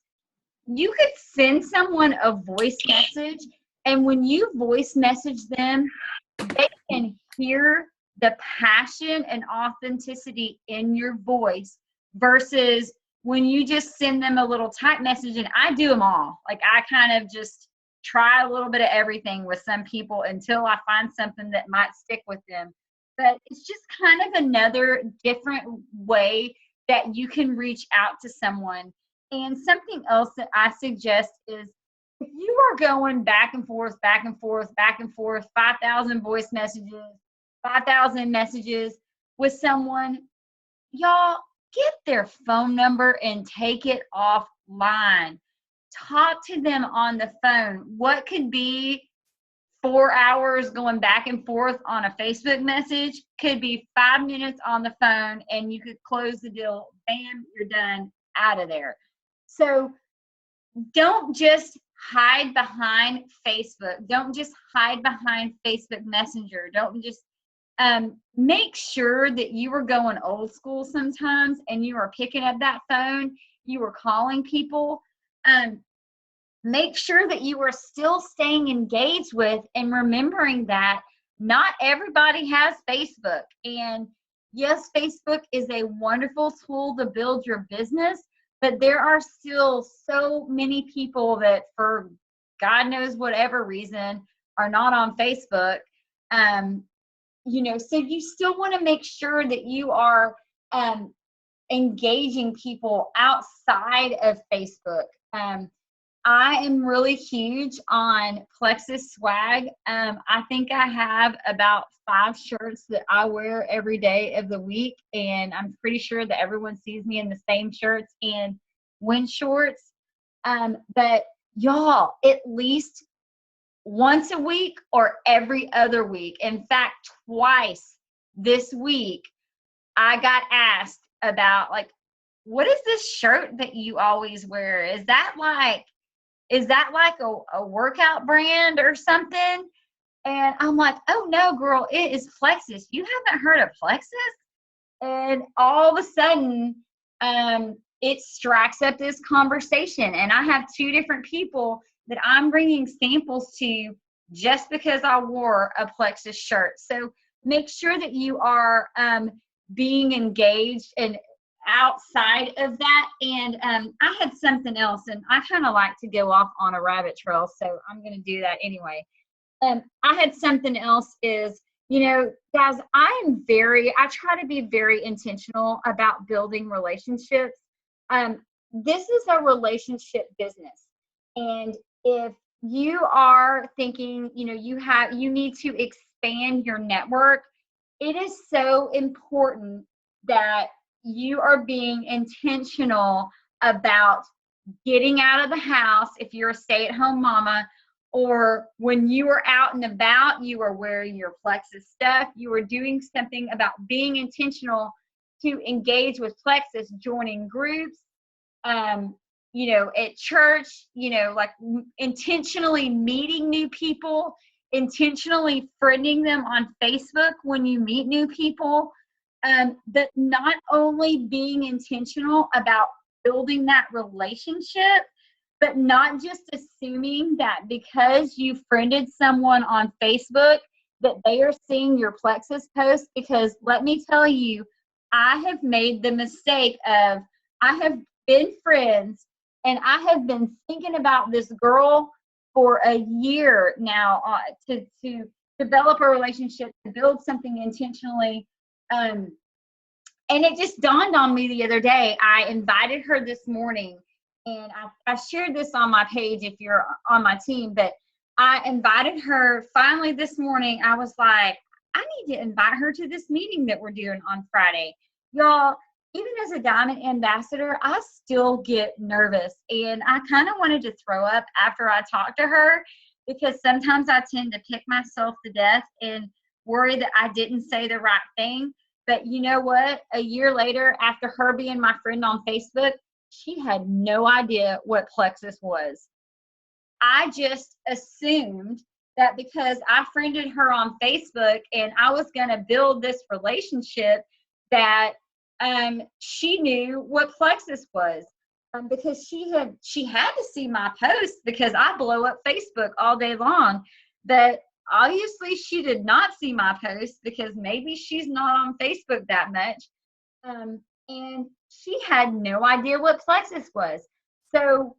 you could send someone a voice message, and when you voice message them, they can hear the passion and authenticity in your voice versus when you just send them a little type message. And I do them all. Like, I kind of just try a little bit of everything with some people until I find something that might stick with them. But it's just kind of another different way that you can reach out to someone. And something else that I suggest is, if you are going back and forth, back and forth, back and forth, 5,000 voice messages, 5,000 messages with someone, y'all get their phone number and take it offline. Talk to them on the phone. What could be 4 hours going back and forth on a Facebook message could be 5 minutes on the phone, and you could close the deal. Bam, you're done, out of there. So don't just hide behind Facebook. Don't just hide behind Facebook Messenger. Don't just make sure that you are going old school sometimes and you are picking up that phone. You are calling people. Make sure that you are still staying engaged with and remembering that not everybody has Facebook. And yes, Facebook is a wonderful tool to build your business, but there are still so many people that, for God knows whatever reason, are not on Facebook. So you still want to make sure that you are engaging people outside of Facebook. I am really huge on Plexus swag. I think I have about 5 shirts that I wear every day of the week, and I'm pretty sure that everyone sees me in the same shirts and wind shorts. But y'all, at least once a week or every other week, in fact, twice this week, I got asked about, like, what is this shirt that you always wear? Is that like a workout brand or something? And I'm like, oh no, girl, it is Plexus. You haven't heard of Plexus? And all of a sudden, it strikes up this conversation. And I have 2 different people that I'm bringing samples to just because I wore a Plexus shirt. So make sure that you are being engaged and outside of that. And I had something else, and I kind of like to go off on a rabbit trail, so I'm going to do that anyway. I had something else is, guys, I try to be very intentional about building relationships. This is a relationship business. And if you are thinking, you need to expand your network, it is so important that you are being intentional about getting out of the house if you're a stay-at-home mama, or when you are out and about, you are wearing your Plexus stuff, you are doing something about being intentional to engage with Plexus, joining groups, at church, like intentionally meeting new people, intentionally friending them on Facebook when you meet new people. But not only being intentional about building that relationship, but not just assuming that because you friended someone on Facebook that they are seeing your Plexus post. Because let me tell you, I have made the mistake of, I have been friends and I have been thinking about this girl for a year now to develop a relationship, to build something intentionally. And it just dawned on me the other day. I invited her this morning, and I shared this on my page if you're on my team, but I invited her finally this morning. I was like, I need to invite her to this meeting that we're doing on Friday. Y'all, even as a Diamond Ambassador, I still get nervous, and I kind of wanted to throw up after I talked to her, because sometimes I tend to pick myself to death and worry that I didn't say the right thing. But you know what? A year later, after her being my friend on Facebook, she had no idea what Plexus was. I just assumed that because I friended her on Facebook and I was going to build this relationship, that she knew what Plexus was. Because she had to see my post, because I blow up Facebook all day long. But obviously she did not see my post, because maybe she's not on Facebook that much. And she had no idea what Plexus was. So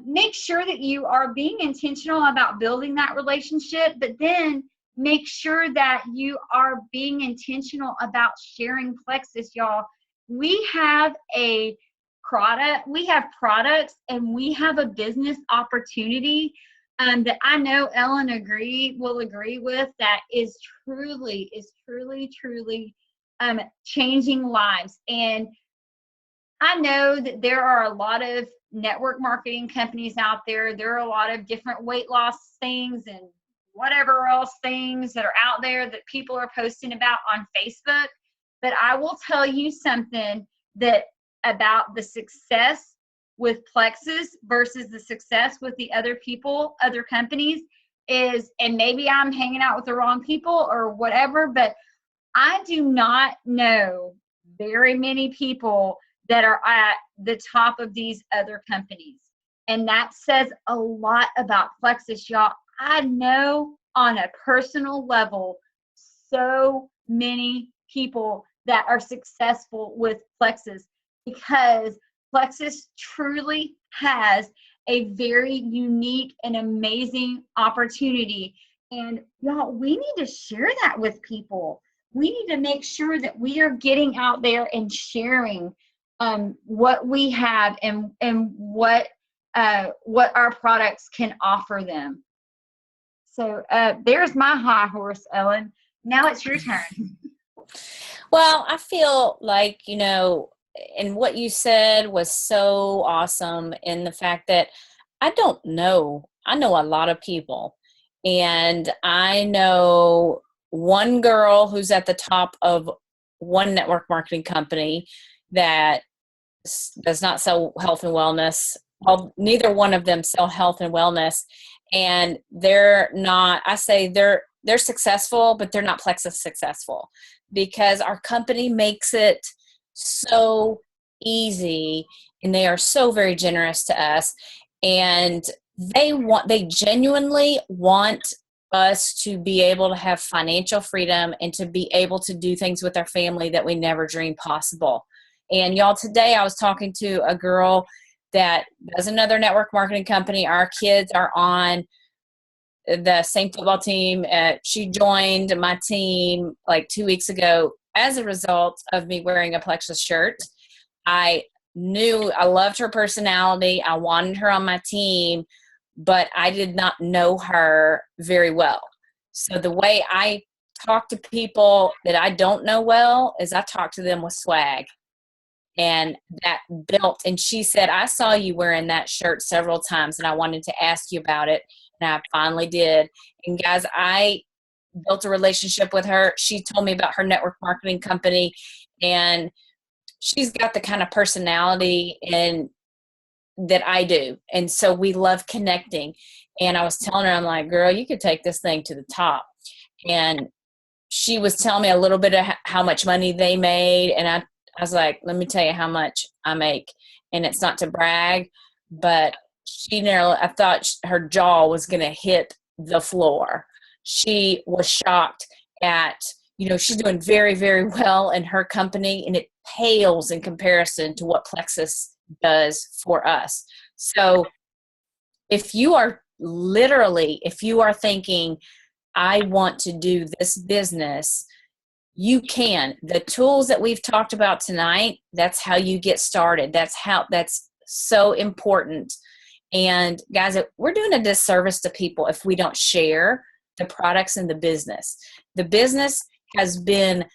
make sure that you are being intentional about building that relationship, but then make sure that you are being intentional about sharing Plexus, y'all. We have a product, we have products, and we have a business opportunity that I know Ellen will agree with, that is truly changing lives. And I know that there are a lot of network marketing companies out there. There are a lot of different weight loss things and whatever else things that are out there that people are posting about on Facebook. But I will tell you something that about the success with Plexus versus the success with the other companies is, and maybe I'm hanging out with the wrong people or whatever, but I do not know very many people that are at the top of these other companies. And that says a lot about Plexus, y'all. I know on a personal level so many people that are successful with Plexus, because Plexus truly has a very unique and amazing opportunity. And y'all, we need to share that with people. We need to make sure that we are getting out there and sharing what we have and what our products can offer them. So there's my high horse, Ellen. Now it's your turn. Well, I feel like, and what you said was so awesome in the fact that I know a lot of people, and I know one girl who's at the top of one network marketing company that does not sell health and wellness. Well, neither one of them sell health and wellness, and they're not, I say they're successful, but they're not Plexus successful, because our company makes it so easy and they are so very generous to us, and they genuinely want us to be able to have financial freedom and to be able to do things with our family that we never dreamed possible. And y'all, today I was talking to a girl that does another network marketing company. Our kids are on the same football team. She joined my team like 2 weeks ago as a result of me wearing a Plexus shirt. I knew I loved her personality. I wanted her on my team, but I did not know her very well. So the way I talk to people that I don't know well is I talk to them with swag. And that built, and she said, I saw you wearing that shirt several times and I wanted to ask you about it. And I finally did. And guys, I built a relationship with her. She told me about her network marketing company, and she's got the kind of personality and that I do. And so we love connecting. And I was telling her, I'm like, girl, you could take this thing to the top. And she was telling me a little bit of how much money they made. And I was like, let me tell you how much I make. And it's not to brag, but I thought her jaw was going to hit the floor. She was shocked at, she's doing very, very well in her company, and it pales in comparison to what Plexus does for us. So if you are thinking, I want to do this business, you can. The tools that we've talked about tonight, that's how you get started. That's so important. And guys, we're doing a disservice to people if we don't share the products in the business. The business has been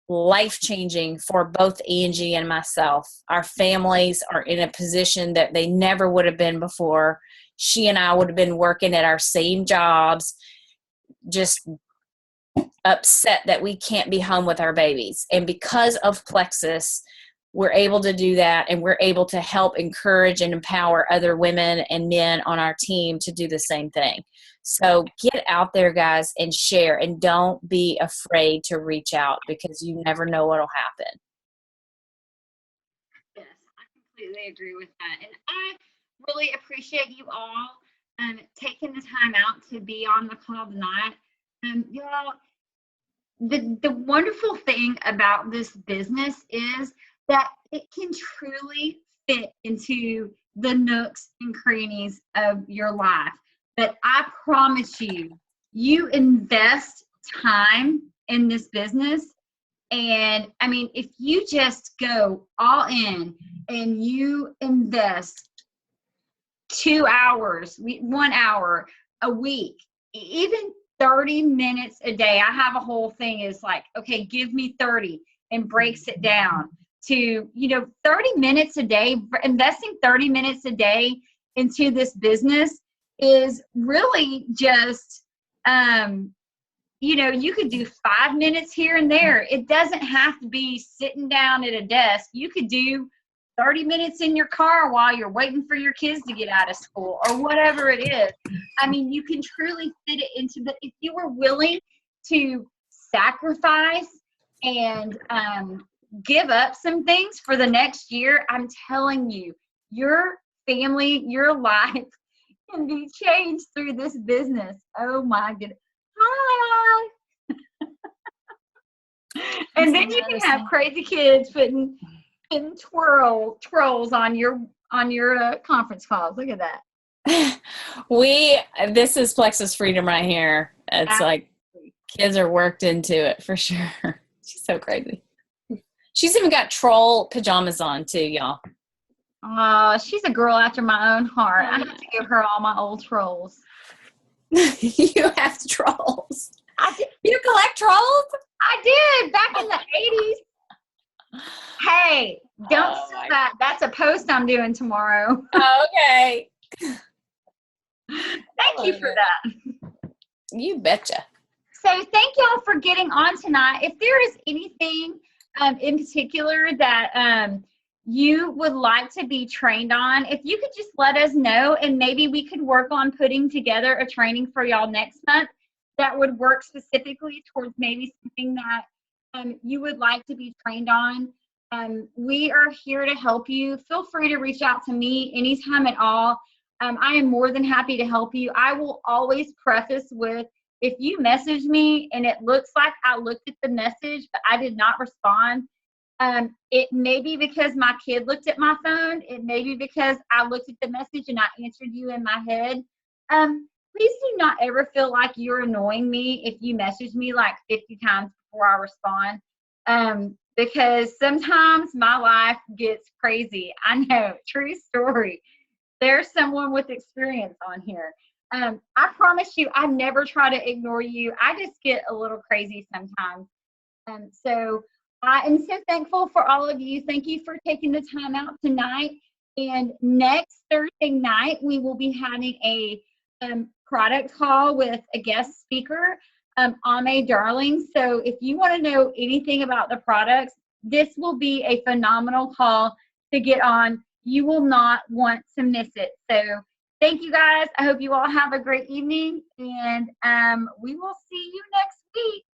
life-changing for both Angie and myself. Our families are in a position that they never would have been before. She and I would have been working at our same jobs, just upset that we can't be home with our babies. And because of Plexus, we're able to do that, and we're able to help encourage and empower other women and men on our team to do the same thing. So get out there, guys, and share, and don't be afraid to reach out, because you never know what'll happen. Yes, I completely agree with that. And I really appreciate you all taking the time out to be on the call tonight. Y'all, the wonderful thing about this business is that it can truly fit into the nooks and crannies of your life. But I promise you, you invest time in this business. And I mean, if you just go all in and you invest 2 hours, 1 hour a week, even 30 minutes a day. I have a whole thing is like, okay, give me 30 and breaks it down to, 30 minutes a day. Investing 30 minutes a day into this business is really just, you could do 5 minutes here and there. It doesn't have to be sitting down at a desk. You could do 30 minutes in your car while you're waiting for your kids to get out of school or whatever it is. I mean, you can truly fit it into if you were willing to sacrifice and give up some things for the next year, I'm telling you, your family, your life can be changed through this business. Oh my goodness. Hi. And then you can have crazy kids putting twirls on your conference calls. Look at that. This is Plexus Freedom right here. It's absolutely. Like kids are worked into it for sure. She's so crazy. She's even got troll pajamas on too, y'all. She's a girl after my own heart. I have to give her all my old trolls. You have trolls. You collect trolls? I did back in the 80s. Hey, don't steal that. That's a post I'm doing tomorrow. Okay. Thank you for that. You betcha. So thank y'all for getting on tonight. If there is anything in particular that you would like to be trained on, if you could just let us know, and maybe we could work on putting together a training for y'all next month that would work specifically towards maybe something that you would like to be trained on. We are here to help you. Feel free to reach out to me anytime at all. I am more than happy to help you. I will always preface with, if you message me and it looks like I looked at the message, but I did not respond, it may be because my kid looked at my phone. It may be because I looked at the message and I answered you in my head. Please do not ever feel like you're annoying me if you message me like 50 times before I respond. Because sometimes my life gets crazy. I know, true story. There's someone with experience on here. I promise you, I never try to ignore you. I just get a little crazy sometimes. So I am so thankful for all of you. Thank you for taking the time out tonight. And next Thursday night, we will be having a product call with a guest speaker, Ame Darling. So if you want to know anything about the products, this will be a phenomenal call to get on. You will not want to miss it. So thank you guys. I hope you all have a great evening, and we will see you next week.